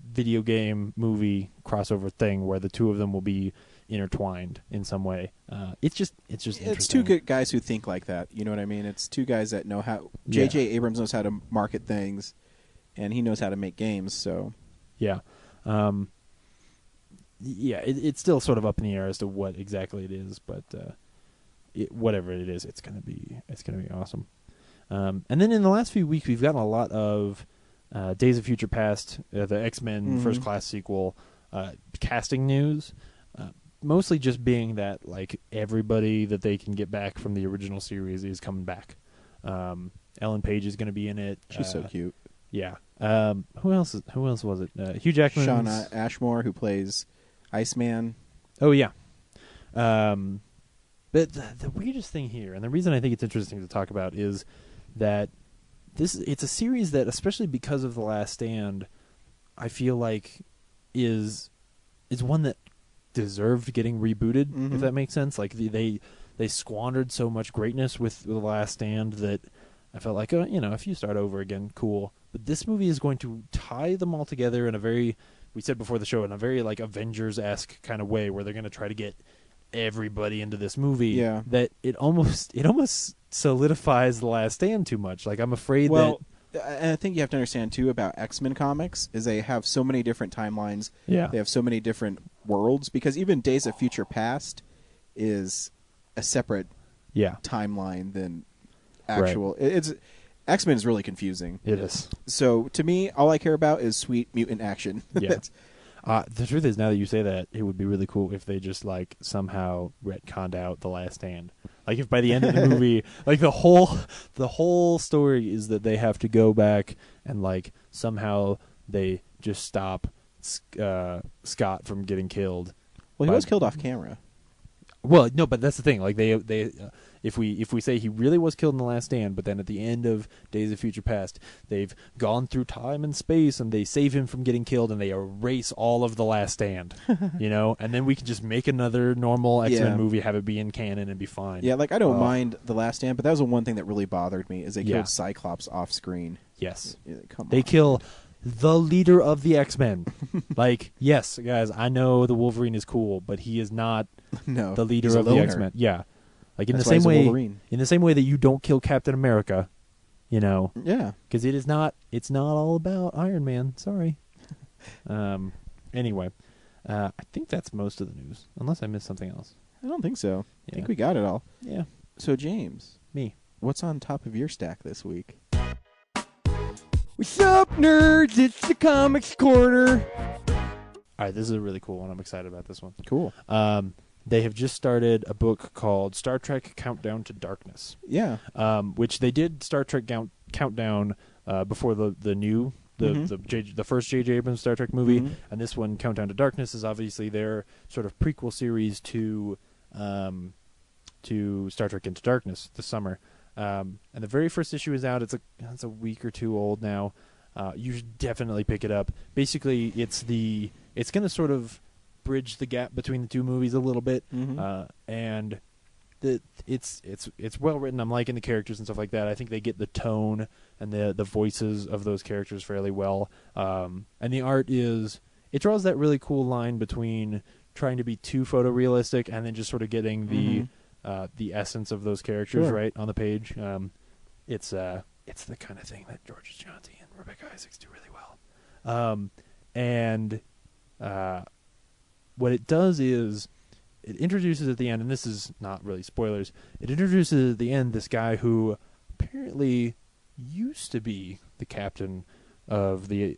video game movie crossover thing where the two of them will be intertwined in some way. It's just interesting. It's two good guys who think like that. You know what I mean? It's two guys that know how. J.J. Abrams knows how to market things, and he knows how to make games. So yeah, it's still sort of up in the air as to what exactly it is, but whatever it is, it's gonna be awesome. And then in the last few weeks, we've gotten a lot of Days of Future Past, the X-Men First Class sequel, casting news. Mostly just being that like everybody that they can get back from the original series is coming back. Ellen Page is going to be in it. She's so cute. Yeah. Who else was it? Hugh Jackman. Shawn Ashmore, who plays Iceman. Oh yeah. But the weirdest thing here, and the reason I think it's interesting to talk about, is that it's a series that, especially because of The Last Stand, I feel like is one that deserved getting rebooted, if that makes sense. Like they squandered so much greatness with The Last Stand that I felt like, if you start over again, cool. But this movie is going to tie them all together in a very, we said before the show, in a very like Avengers-esque kind of way, where they're going to try to get everybody into this movie. Yeah. That it almost solidifies The Last Stand too much. Like I'm afraid that. And I think you have to understand, too, about X-Men comics, is they have so many different timelines. Yeah. They have so many different worlds, because even Days of Future Past is a separate timeline than actual. Right. X-Men is really confusing. It is. So, to me, all I care about is sweet mutant action. Yeah. The truth is, now that you say that, it would be really cool if they just like somehow retconned out The Last Stand. Like if by the end of the movie, like the whole story is that they have to go back and like somehow they just stop Scott from getting killed. Well, he was killed off camera. Well, no, but that's the thing. Like if we say he really was killed in The Last Stand, but then at the end of Days of Future Past, they've gone through time and space and they save him from getting killed and they erase all of The Last Stand, and then we can just make another normal X-Men movie, have it be in canon and be fine. Yeah, like I don't mind The Last Stand, but that was the one thing that really bothered me is they Yeah. killed Cyclops off screen. Yes, Yeah, come they on. kill the leader of the X-Men. Like, yes, guys, I know the Wolverine is cool, but he is not no, the leader he's a of the loner. X-Men. Yeah, like in That's the why same he's a way, Wolverine. in the same way that you don't kill Captain America, Yeah. because it's not all about Iron Man. Sorry. Anyway, I think that's most of the news, unless I missed something else. I don't think so. I Yeah. think we got it all. Yeah, So, James, me. what's on top of your stack this week? What's up, nerds? It's the Comics Corner. All right, this is a really cool one. I'm excited about this one. Cool. They have just started a book called Star Trek Countdown to Darkness, Yeah. which they did Star Trek Countdown before the first J.J. Abrams Star Trek movie, Mhm. and this one, Countdown to Darkness, is obviously their sort of prequel series to Star Trek Into Darkness this summer. And the very first issue is out. It's a week or two old now. You should definitely pick it up. Basically, it's going to sort of bridge the gap between the two movies a little bit, and it's well written. I'm liking the characters and stuff like that. I think they get the tone and the voices of those characters fairly well. And the art it draws that really cool line between trying to be too photorealistic and then just sort of getting the essence of those characters right on the page. It's the kind of thing that George Jonti and Rebecca Isaacs do really well. And what it does is it introduces at the end, and this is not really spoilers, it introduces at the end this guy who apparently used to be the captain of the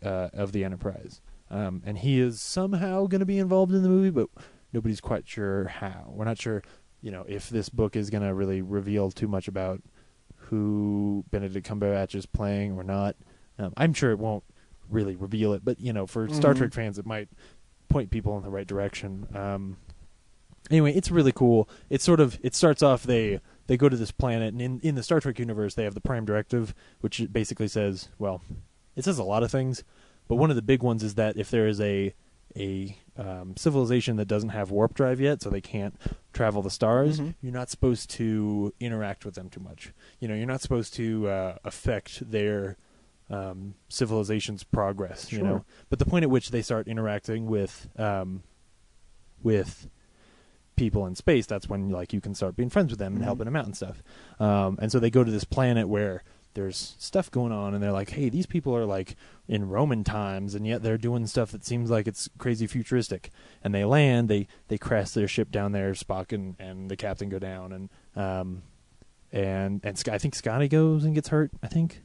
Enterprise. And he is somehow going to be involved in the movie, but nobody's quite sure how. We're not sure, if this book is going to really reveal too much about who Benedict Cumberbatch is playing or not. I'm sure it won't really reveal it, but for Star Trek fans, it might point people in the right direction. Anyway, it's really cool. It starts off they go to this planet, and in the Star Trek universe, they have the Prime Directive, which basically says, well, it says a lot of things, but one of the big ones is that if there is a civilization that doesn't have warp drive yet, so they can't travel the stars, you're not supposed to interact with them too much. You're not supposed to affect their civilization's progress. Sure. But the point at which they start interacting with people in space, that's when you can start being friends with them and helping them out and stuff. And so they go to this planet where there's stuff going on, and they're like, hey, these people are like in Roman times, and yet they're doing stuff that seems like it's crazy futuristic. And they land, they crash their ship down there, Spock and the captain go down, and I think Scotty goes and gets hurt, I think.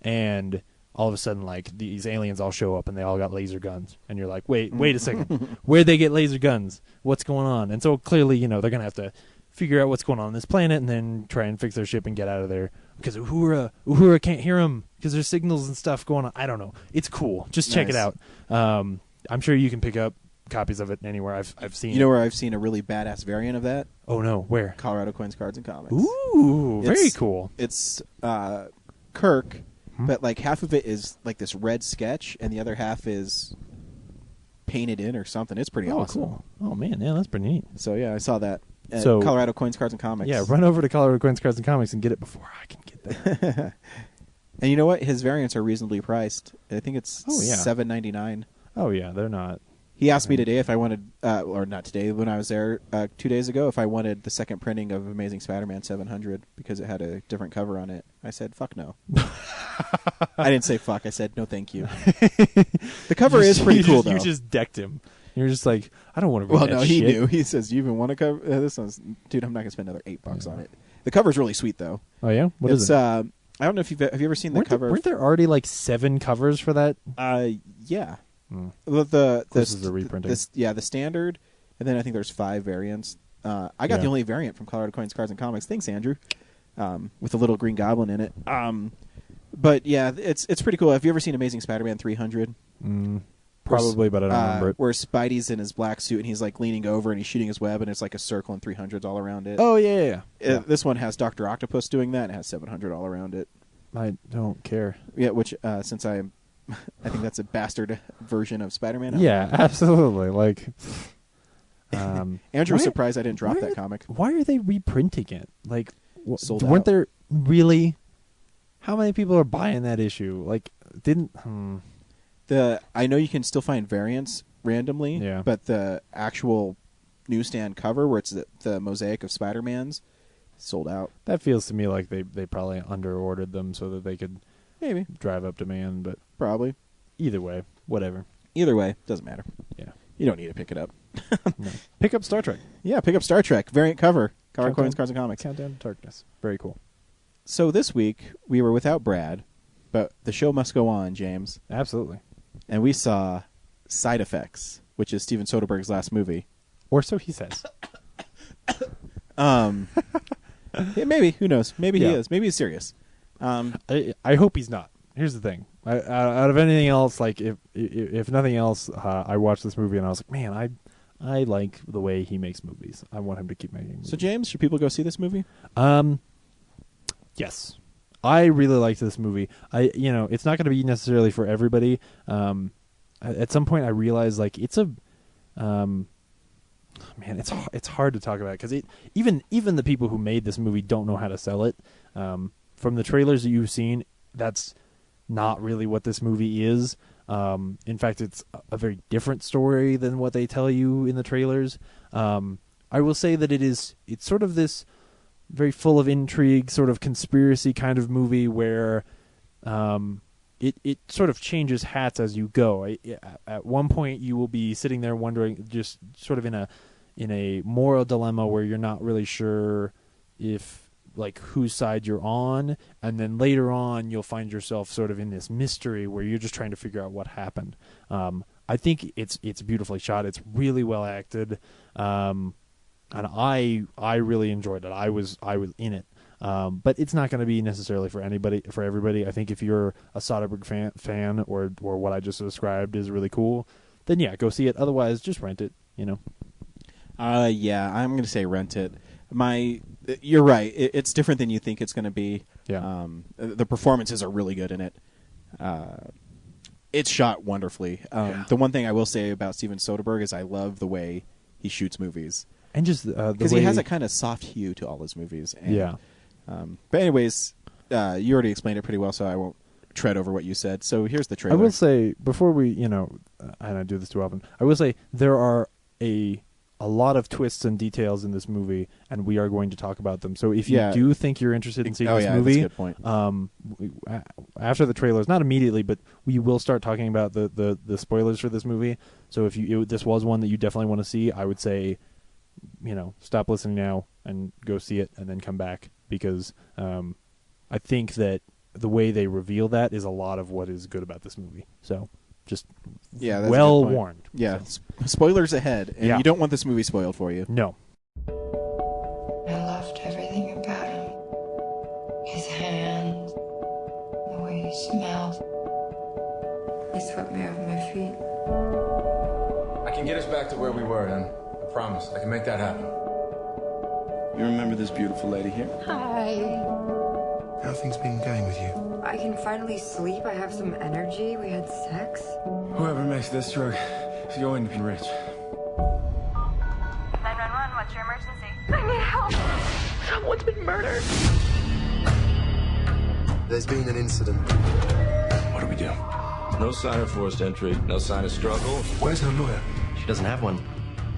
And all of a sudden, these aliens all show up, and they all got laser guns. And you're like, wait a second. Where'd they get laser guns? What's going on? And so clearly, they're going to have to figure out what's going on this planet and then try and fix their ship and get out of there. Because Uhura can't hear them because there's signals and stuff going on. I don't know. It's cool. Just check it out. I'm sure you can pick up copies of it anywhere. I've seen. You know where I've seen a really badass variant of that? Oh no, where? Colorado Coins Cards and Comics. Ooh, very It's- cool. It's Kirk, but half of it is this red sketch, and the other half is painted in or something. It's pretty awesome. Cool. Oh man, yeah, that's pretty neat. So yeah, I saw that. At So- Colorado Coins Cards and Comics. Yeah, run over to Colorado Coins, Cards, and Comics and get it before I can get there. And you know what? His variants are reasonably priced. I think it's Oh, yeah. $7.99. Oh yeah, they're not. He asked me today if I wanted, or not today, when I was there 2 days ago, if I wanted the second printing of Amazing Spider-Man 700 because it had a different cover on it. I said, fuck no. I didn't say fuck. I said, no thank you. The cover is pretty cool, though. You just decked him. You're just like, I don't want to read Well, that no, he shit. knew. He says, you even want to cover this one's... Dude, I'm not going to spend another $8 on it. The cover's really sweet, though. Oh yeah, what is It's it? I don't know if have you ever seen the cover? Weren't there already 7 covers for that? Yeah. Hmm. This is a reprinting. The standard, and then I think there's 5 variants. I got Yeah. the only variant from Colorado Coins, Cards, and Comics. Thanks, Andrew. With the little green goblin in it. But yeah, it's pretty cool. Have you ever seen Amazing Spider-Man 300? Probably, but I don't remember it. Where Spidey's in his black suit and he's like leaning over and he's shooting his web and it's like a circle and 300s all around it. Oh, yeah. This one has Dr. Octopus doing that and it has 700 all around it. I don't care. Yeah, which since I think that's a bastard version of Spider-Man. Yeah, absolutely. Like, Andrew was surprised I didn't drop that comic. Why are they reprinting it? Like, Sold weren't out. there really? How many people are buying that issue? Like, didn't? I know you can still find variants randomly, Yeah. but the actual newsstand cover where it's the mosaic of Spider-Man's sold out. That feels to me like they probably under-ordered them so that they could Maybe. drive up demand. But Probably. either way, whatever. Either way, doesn't matter. Yeah. You don't need to pick it up. No. Pick up Star Trek. Yeah, pick up Star Trek variant cover. Color Countdown. Coins, Cards, and Comics. Countdown to Darkness. Very cool. So this week we were without Brad, but the show must go on, James. Absolutely. And we saw Side Effects, which is Steven Soderbergh's last movie. Or so he says. Yeah, maybe. Who knows? Maybe he Yeah. is. Maybe he's serious. I hope he's not. Here's the thing. Out of anything else, like if nothing else, I watched this movie and I was like, man, I like the way he makes movies. I want him to keep making movies. So James, should people go see this movie? Yes. I really liked this movie. It's not going to be necessarily for everybody. At some point I realized like it's a man, it's hard to talk about because even the people who made this movie don't know how to sell it. From the trailers that you've seen, that's not really what this movie is. In fact, it's a very different story than what they tell you in the trailers. I will say that it's sort of this very full of intrigue, sort of conspiracy kind of movie where it sort of changes hats as you go. At one point, you will be sitting there wondering, just sort of in a moral dilemma where you're not really sure if like whose side you're on, and then later on you'll find yourself sort of in this mystery where you're just trying to figure out what happened. I think it's beautifully shot. It's really well acted. And I really enjoyed it. I was in it. But it's not going to be necessarily for everybody. I think if you're a Soderbergh fan or what I just described is really cool, then yeah, go see it. Otherwise, just rent it, Yeah, I'm going to say rent it. You're right. It's different than you think it's going to be. Yeah. The performances are really good in it. It's shot wonderfully. The one thing I will say about Steven Soderbergh is I love the way he shoots movies. And just because he has a kind of soft hue to all his movies. And, yeah. But anyways, you already explained it pretty well, so I won't tread over what you said. So here's the trailer. I will say before we, and I do this too often, I will say there are a lot of twists and details in this movie, and we are going to talk about them. So if you do think you're interested in seeing this movie, that's a good point. After the trailers, not immediately, but we will start talking about the spoilers for this movie. So if this was one that you definitely want to see, I would say, stop listening now and go see it, and then come back because I think that the way they reveal that is a lot of what is good about this movie. So just that's well warned. Yeah, So, spoilers ahead, and Yeah. you don't want this movie spoiled for you. no. I loved everything about him. His hands, the way he smelled. He swept me off my feet. I can get us back to where we were, Em. I promise. I can make that happen. You remember this beautiful lady here? Hi. How have things been going with you? I can finally sleep. I have some energy. We had sex. Whoever makes this drug is going to be rich. 911, what's your emergency? I need help. Someone's been murdered. There's been an incident. What do we do? No sign of forced entry, no sign of struggle. Where's her lawyer? She doesn't have one.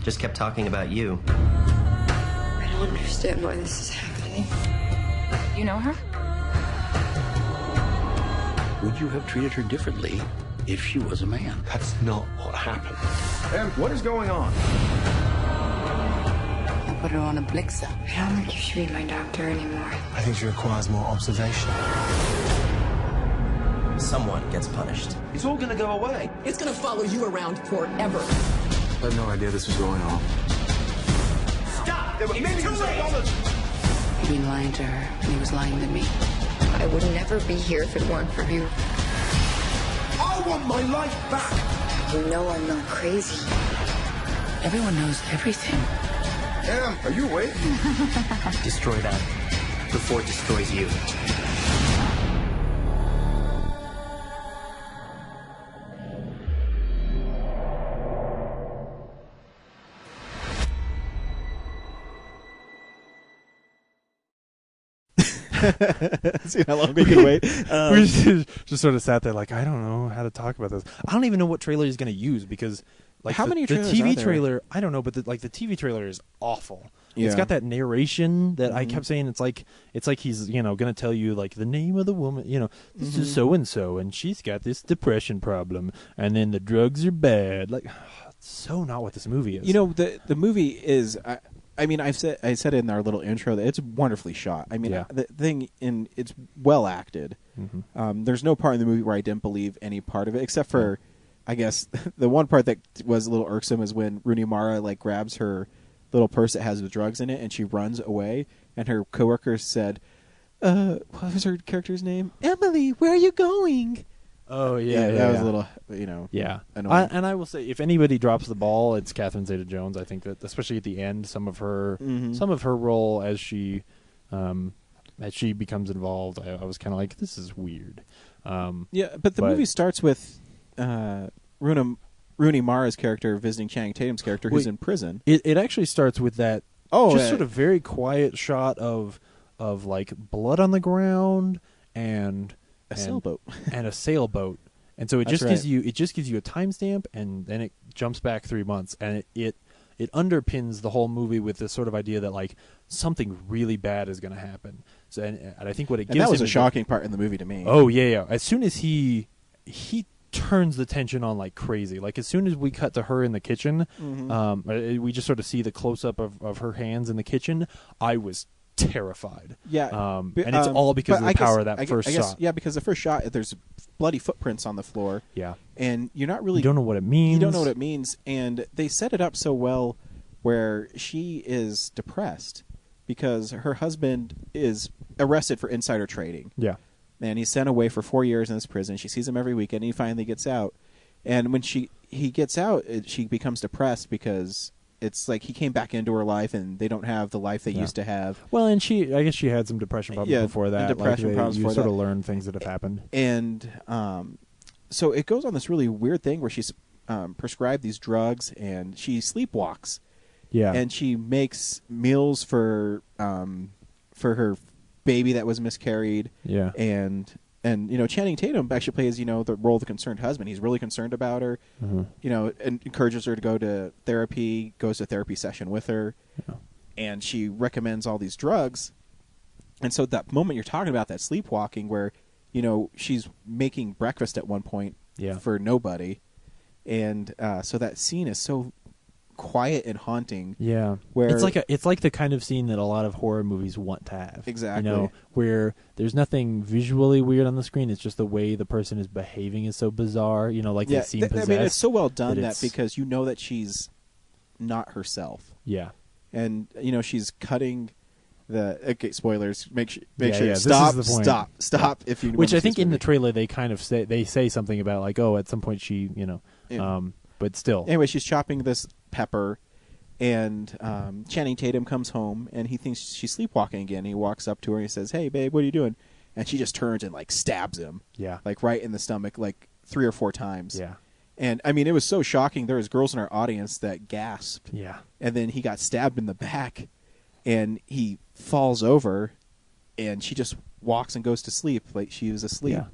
Just kept talking about you. I don't understand why this is happening. You know her? Would you have treated her differently if she was a man? That's not what happened. Em, what is going on? I put her on a Blixa. I don't think you should be my doctor anymore. I think she requires more observation. Someone gets punished. It's all gonna go away. It's gonna follow you around forever. I had no idea this was going on. Stop! He made me He'd been lying to her, and he was lying to me. I would never be here if it weren't for you. I want my life back! You know I'm not crazy. Everyone knows everything. Em, are you awake? Destroy that before it destroys you. See how long we can wait. We just sort of sat there like, I don't know how to talk about this. I don't even know what trailer he's going to use because, like, How many the trailers TV are there? trailer, I don't know, but the TV trailer is awful. Yeah. It's got that narration that I kept saying. It's like he's going to tell you like the name of the woman. This is so and so, and she's got this depression problem, and then the drugs are bad. Like, it's so not what this movie is. The movie is. I mean, I said in our little intro that it's wonderfully shot. I mean, Yeah. the thing it's well acted. There's no part in the movie where I didn't believe any part of it, except for, I guess, the one part that was a little irksome is when Rooney Mara like grabs her little purse that has the drugs in it and she runs away, and her coworker said, "What was her character's name? Emily, where are you going?" Oh yeah, that was a little, annoying. And I will say, if anybody drops the ball, it's Catherine Zeta-Jones. I think that, especially at the end, some of her role as she becomes involved, I was kind of like, this is weird. But the movie starts with Rooney Mara's character visiting Channing Tatum's character, who's in prison. It actually starts with that sort of very quiet shot of like blood on the ground and a sailboat. And so it That's just gives you a timestamp, and then it jumps back 3 months, and it underpins the whole movie with this sort of idea that like something really bad is going to happen. So and I think what it gives that was him a shocking part in the movie to me. Oh yeah. As soon as he turns the tension on like crazy. Like as soon as we cut to her in the kitchen, we just sort of see the close up of her hands in the kitchen. I was terrified. Yeah, and it's all because of the power of that first shot. Yeah, because the first shot, there's bloody footprints on the floor. Yeah, and you don't know what it means. You don't know what it means, and they set it up so well, where she is depressed because her husband is arrested for insider trading. Yeah, and he's sent away for 4 years in this prison. She sees him every weekend, and he finally gets out. And when he gets out, she becomes depressed because it's like he came back into her life, and they don't have the life they used to have. Well, and I guess she had some depression problems before that. And depression problems you before sort that. of learn things that have happened. And so it goes on this really weird thing where she's prescribed these drugs, and she sleepwalks. Yeah, and she makes meals for her baby that was miscarried. Yeah, and Channing Tatum actually plays the role of the concerned husband. He's really concerned about her. And encourages her to go to therapy. Goes to a therapy session with her, and she recommends all these drugs. And so that moment you're talking about, that sleepwalking, where she's making breakfast at one point for nobody, and so that scene is so quiet and haunting. Yeah, where it's like the kind of scene that a lot of horror movies want to have. Exactly. Where there's nothing visually weird on the screen. It's just the way the person is behaving is so bizarre. Like they seem possessed. I mean, it's so well done that because that she's not herself. Yeah, and she's cutting the spoilers. Make sure stop. This is the point. Stop. If you which I think in the trailer they kind of say something about like, at some point she but still. Anyway, she's chopping this pepper, and Channing Tatum comes home, and he thinks she's sleepwalking again. He walks up to her and he says, "Hey, babe, what are you doing?" And she just turns and like stabs him. Yeah, like right in the stomach, like 3 or 4 times. Yeah, and I mean it was so shocking. There was girls in our audience that gasped. Yeah, and then he got stabbed in the back, and he falls over, and she just walks and goes to sleep like she was asleep. Yeah.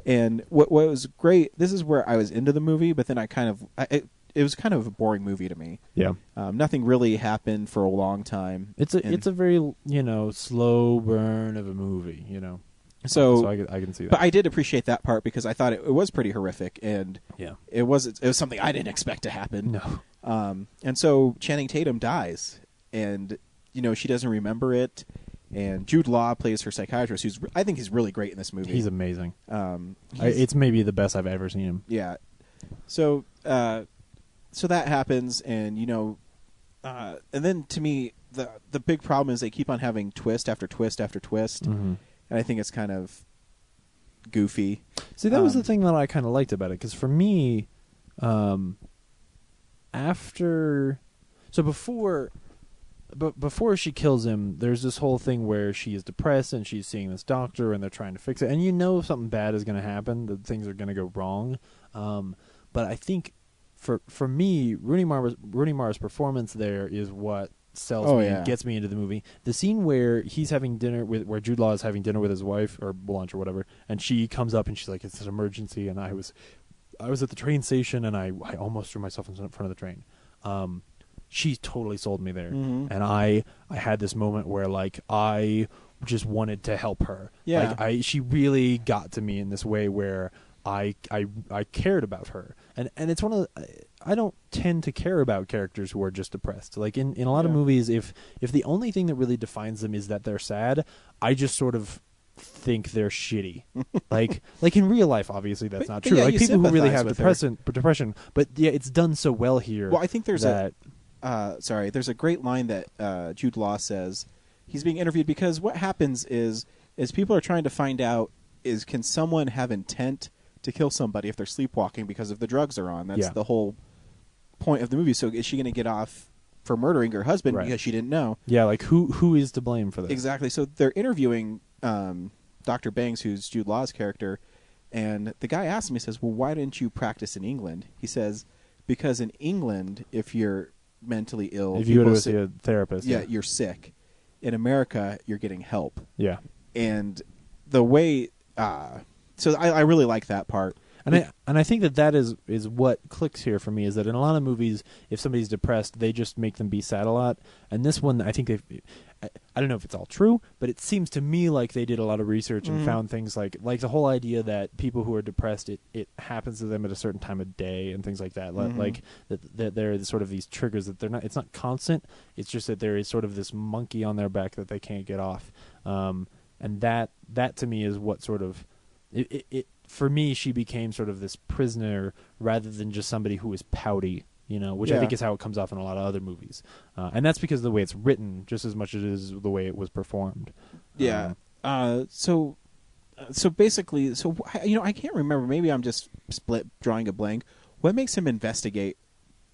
And what was great, this is where I was into the movie, but then it was kind of a boring movie to me. Yeah. Nothing really happened for a long time. It's a very, slow burn of a movie, So I can see that. But I did appreciate that part because I thought it was pretty horrific, and it was something I didn't expect to happen. No. And so Channing Tatum dies, and she doesn't remember it. And Jude Law plays her psychiatrist, who's I think he's really great in this movie. He's amazing. It's maybe the best I've ever seen him. Yeah. So that happens, and and then to me the big problem is they keep on having twist after twist after twist, and I think it's kind of goofy. See, that was the thing that I kind of liked about it, because for me, before she kills him, there's this whole thing where she is depressed and she's seeing this doctor and they're trying to fix it, and you know something bad is going to happen, that things are going to go wrong. But I think for me, Rooney Mara's performance there is what sells me and gets me into the movie. The scene where he's having dinner where Jude Law is having dinner with his wife or lunch or whatever, and she comes up and she's like, "It's an emergency," and I was at the train station and I almost threw myself in front of the train. She totally sold me there, and I had this moment where like I just wanted to help her. Yeah, like she really got to me in this way where I cared about her, and it's one of I don't tend to care about characters who are just depressed. Like in a lot of movies, if the only thing that really defines them is that they're sad, I just sort of think they're shitty. like in real life, obviously that's not true. Like people who really have depression, but yeah, it's done so well here. Well, I think there's there's a great line that Jude Law says. He's being interviewed because what happens is people are trying to find out can someone have intent to kill somebody if they're sleepwalking because of the drugs they're on. That's the whole point of the movie. So is she going to get off for murdering her husband because she didn't know? Yeah, like who is to blame for this? Exactly. So they're interviewing Dr. Banks, who's Jude Law's character, and the guy asks him, he says, "Well, why didn't you practice in England?" He says, "Because in England, if you're mentally ill, if you go to see a therapist, you're sick. In America, you're getting help." Yeah. And the way so I really like that part. And I think that is what clicks here for me, is that in a lot of movies, if somebody's depressed, they just make them be sad a lot. And this one, I think I don't know if it's all true, but it seems to me like they did a lot of research and found things like the whole idea that people who are depressed, it happens to them at a certain time of day and things like that. Like that there are sort of these triggers that it's not constant. It's just that there is sort of this monkey on their back that they can't get off. And that to me is what sort of it for me, she became sort of this prisoner rather than just somebody who was pouty, which I think is how it comes off in a lot of other movies. And that's because of the way it's written just as much as it is the way it was performed. Yeah. So basically, I can't remember. Maybe I'm just drawing a blank. What makes him investigate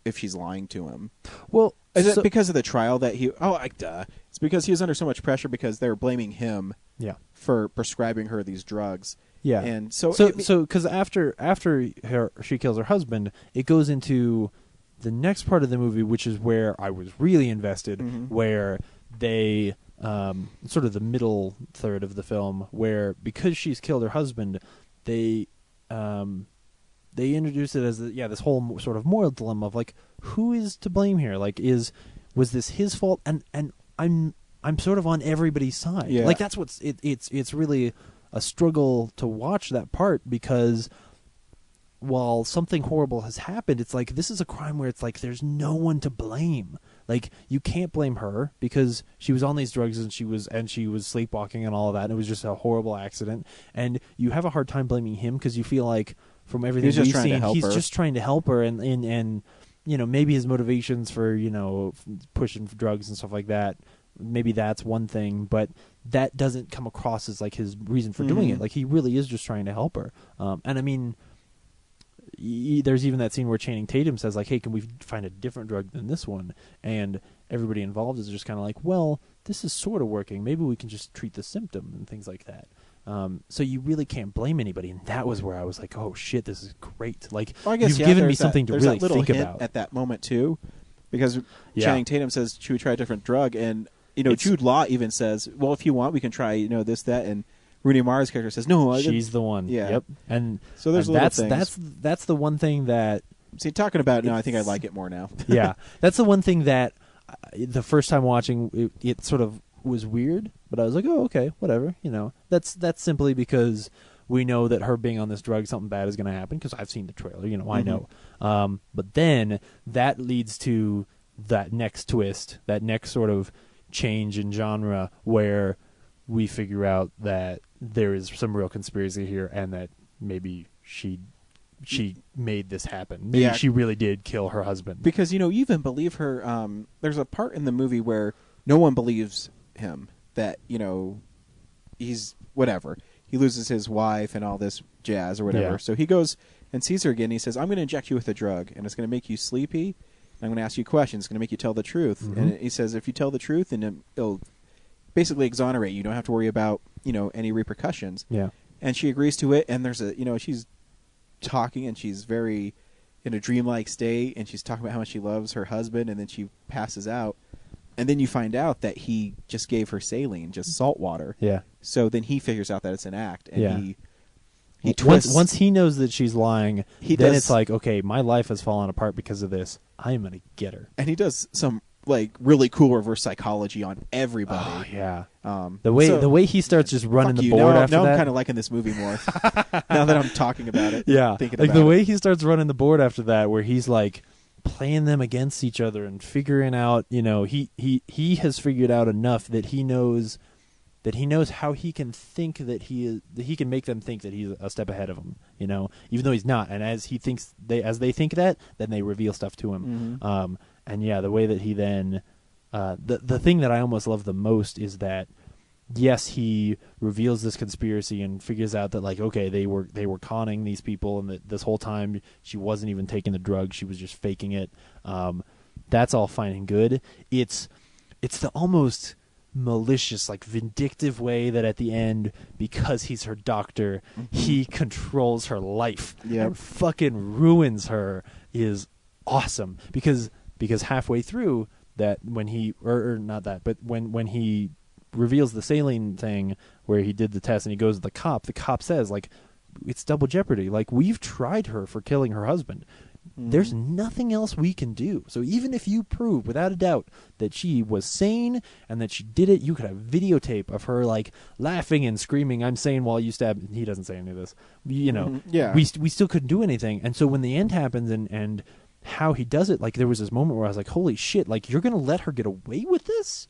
if she's lying to him? Well, is it because of the trial that he... It's because he was under so much pressure because they were blaming him for prescribing her these drugs. Yeah, and so because after she kills her husband, it goes into the next part of the movie, which is where I was really invested, where they sort of the middle third of the film, where because she's killed her husband, they introduce it as this whole sort of moral dilemma of like, who is to blame here? Like, was this his fault? And I'm sort of on everybody's side. Yeah. Like that's what's it's really a struggle to watch that part, because while something horrible has happened, it's like this is a crime where it's like there's no one to blame. Like you can't blame her because she was on these drugs and she was sleepwalking and all of that, and it was just a horrible accident. And you have a hard time blaming him because you feel like from everything we've seen, he's just trying to help her, and maybe his motivations for pushing for drugs and stuff like that, maybe that's one thing, but that doesn't come across as like his reason for doing it. Like he really is just trying to help her. And I mean, there's even that scene where Channing Tatum says like, "Hey, can we find a different drug than this one?" And everybody involved is just kind of like, "Well, this is sort of working. Maybe we can just treat the symptom," and things like that. So you really can't blame anybody, and that was where I was like, "Oh shit, this is great!" Like, you've given me something to really think about at that moment too, because Channing Tatum says, "Should we try a different drug?" And Jude Law even says, "Well, if you want, we can try this, that." And Rooney Mara's character says, "No, she's the one." Yeah. Yep. And so there's little things. That's the one thing that. See, talking about I think I like it more now. Yeah, that's the one thing that the first time watching it sort of was weird, but I was like, "Oh, okay, whatever." That's simply because we know that her being on this drug, something bad is going to happen because I've seen the trailer. I know. But then that leads to that next twist, that next sort of change in genre, where we figure out that there is some real conspiracy here, and that maybe she made this happen. Maybe she really did kill her husband. Because you even believe her. There's a part in the movie where no one believes him that he's whatever. He loses his wife and all this jazz or whatever. Yeah. So he goes and sees her again. He says, I'm going to inject you with a drug, and it's going to make you sleepy. And I'm going to ask you questions. It's going to make you tell the truth. And he says, if you tell the truth, then it'll basically exonerate you. You don't have to worry about, any repercussions. Yeah. And she agrees to it, and there's she's talking, and she's very in a dreamlike state, and she's talking about how much she loves her husband, and then she passes out. And then you find out that he just gave her saline, just salt water. Yeah. So then he figures out that it's an act, and Yeah. he twists. Once he knows that she's lying, He then does- it's like, okay, my life has fallen apart because of this. I'm going to get her. And he does some really cool reverse psychology on everybody. Oh, yeah. The way he starts just running the board now, after now that. I'm kind of liking this movie more. Now that I'm talking about it. Yeah. Thinking Like about the it. way he starts running the board after that, where he's like playing them against each other and figuring out, he has figured out enough that he knows how he can think that he can make them think that he's a step ahead of them, even though he's not. And as they think that, then they reveal stuff to him. And yeah, the way that he then, the thing that I almost love the most is that, yes, he reveals this conspiracy and figures out that, like, okay, they were conning these people, and that this whole time she wasn't even taking the drug, she was just faking it. That's all fine and good. It's the almost malicious, like vindictive way that at the end, because he's her doctor, he controls her life and fucking ruins her, is awesome. Because halfway through that, when he or not that, but when he reveals the saline thing where he did the test and he goes to the cop says, like, it's double jeopardy. Like, we've tried her for killing her husband. There's nothing else we can do. So even if you prove without a doubt that she was sane and that she did it, you could have videotape of her, like, laughing and screaming, "I'm sane," while you stab. He doesn't say any of this. Yeah. We still couldn't do anything. And so when the end happens and how he does it, like, there was this moment where I was like, holy shit, like, you're going to let her get away with this?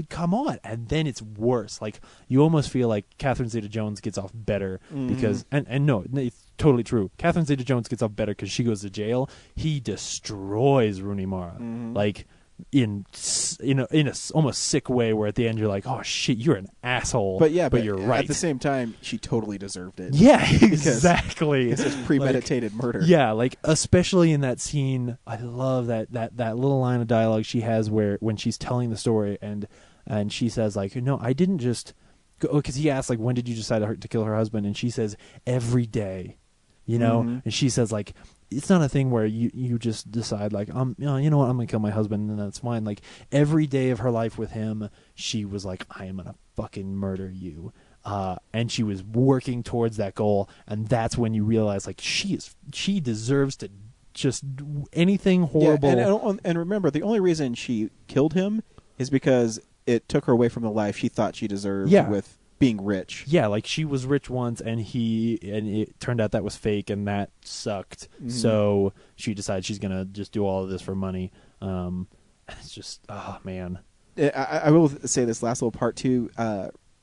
Come on. And then it's worse. Like, you almost feel like Catherine Zeta-Jones gets off better because, and no, it's totally true. Catherine Zeta-Jones gets off better because she goes to jail. He destroys Rooney Mara, like, in a almost sick way, where at the end you're like, oh shit, you're an asshole. But you're right. At the same time, she totally deserved it. Yeah, exactly. It's just premeditated murder. Yeah, like, especially in that scene, I love that little line of dialogue she has where when she's telling the story and she says, like, no, I didn't just go, because he asks, like, when did you decide to kill her husband? And she says, every day, and she says, like, it's not a thing where you just decide, like, you know what, I'm gonna kill my husband and that's fine. Like, every day of her life with him, she was like, I am gonna fucking murder you. And she was working towards that goal, and that's when you realize, like, she deserves to just do anything horrible. Yeah, and remember, the only reason she killed him is because it took her away from the life she thought she deserved with being rich. Yeah, like, she was rich once, and it turned out that was fake, and that sucked. So she decides she's gonna just do all of this for money. It's just, oh man. I will say this last little part too.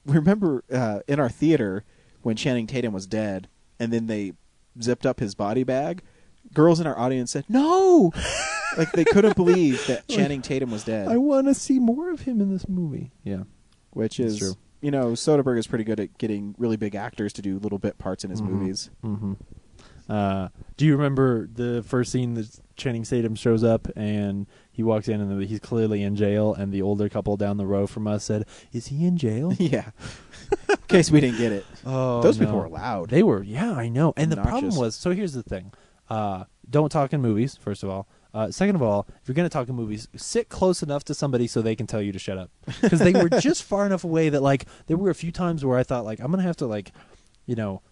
Remember in our theater when Channing Tatum was dead, and then they zipped up his body bag? Girls in our audience said, "No!" Like, they couldn't believe that Channing Tatum was dead. I want to see more of him in this movie. Yeah, which That's is true. Soderbergh is pretty good at getting really big actors to do little bit parts in his movies. Do you remember the first scene that Channing Tatum shows up and he walks in and he's clearly in jail, and the older couple down the row from us said, "Is he in jail?" Yeah. In case we didn't get it. Oh, those no. people were loud. They were, yeah, I know. And the problem Obnoxious. was, so here's the thing. Don't talk in movies, first of all. Second of all, if you're going to talk in movies, sit close enough to somebody so they can tell you to shut up. Because they were just far enough away that, like, there were a few times where I thought, like, I'm going to have to, like,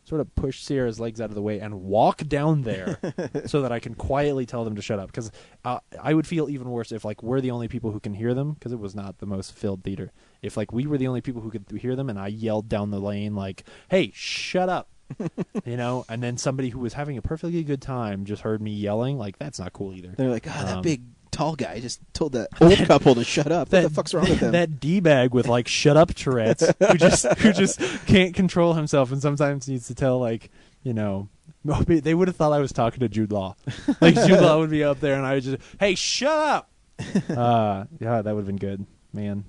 sort of push Sierra's legs out of the way and walk down there so that I can quietly tell them to shut up. Because I would feel even worse if, like, we're the only people who can hear them, because it was not the most filled theater. If, like, we were the only people who could hear them and I yelled down the lane, like, "Hey, shut up." And then somebody who was having a perfectly good time just heard me yelling, like, that's not cool either. They're like, that big tall guy just told that old couple to shut up. What the fuck's wrong with them? That D-bag with, like, shut up Tourette's who just can't control himself and sometimes needs to tell, like, they would have thought I was talking to Jude Law. Like, Jude Law would be up there and I would just, "Hey, shut up." Yeah, that would have been good, man.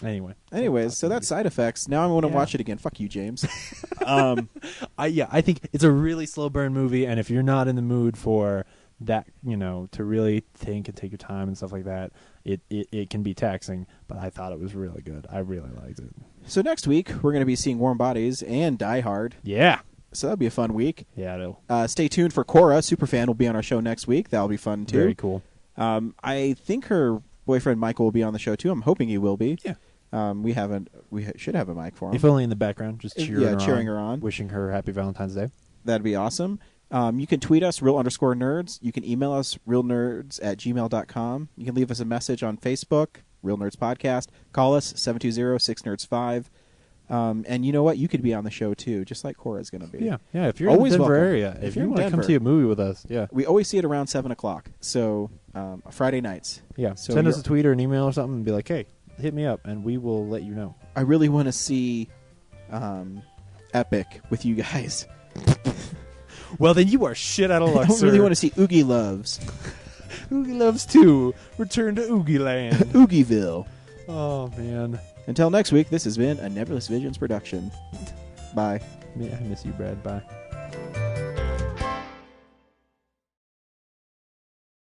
Anyways, so that's Side Effects. Now I want to watch it again. Fuck you, James. I think it's a really slow burn movie, and if you're not in the mood for that, to really think and take your time and stuff like that, it can be taxing. But I thought it was really good. I really liked it. So next week we're going to be seeing Warm Bodies and Die Hard. Yeah. So that'll be a fun week. Yeah, it'll. Stay tuned for Cora. Superfan will be on our show next week. That'll be fun too. Very cool. I think her boyfriend Michael will be on the show too. I'm hoping he will be. Yeah. We should have a mic for him. If only in the background, just cheering her on. Wishing her happy Valentine's Day. That'd be awesome. You can tweet us, real_nerds. You can email us, realnerds@gmail.com. You can leave us a message on Facebook, Real Nerds Podcast. Call us, 720-6nerds5. And you know what? You could be on the show too, just like Cora's going to be. Yeah. If you're always in the Denver welcome. area, if you you're in want to come Denver, see a movie with us, we always see it around 7 o'clock. So Friday nights. Yeah. So send us a tweet or an email or something and be like, hey, hit me up, and we will let you know. I really want to see Epic with you guys. Well, then you are shit out of luck, I don't really want to see Oogie Loves. Oogie Loves 2. Return to Oogie Land. Oogieville. Oh, man. Until next week, this has been a Nebulous Visions production. Bye. I miss you, Brad. Bye.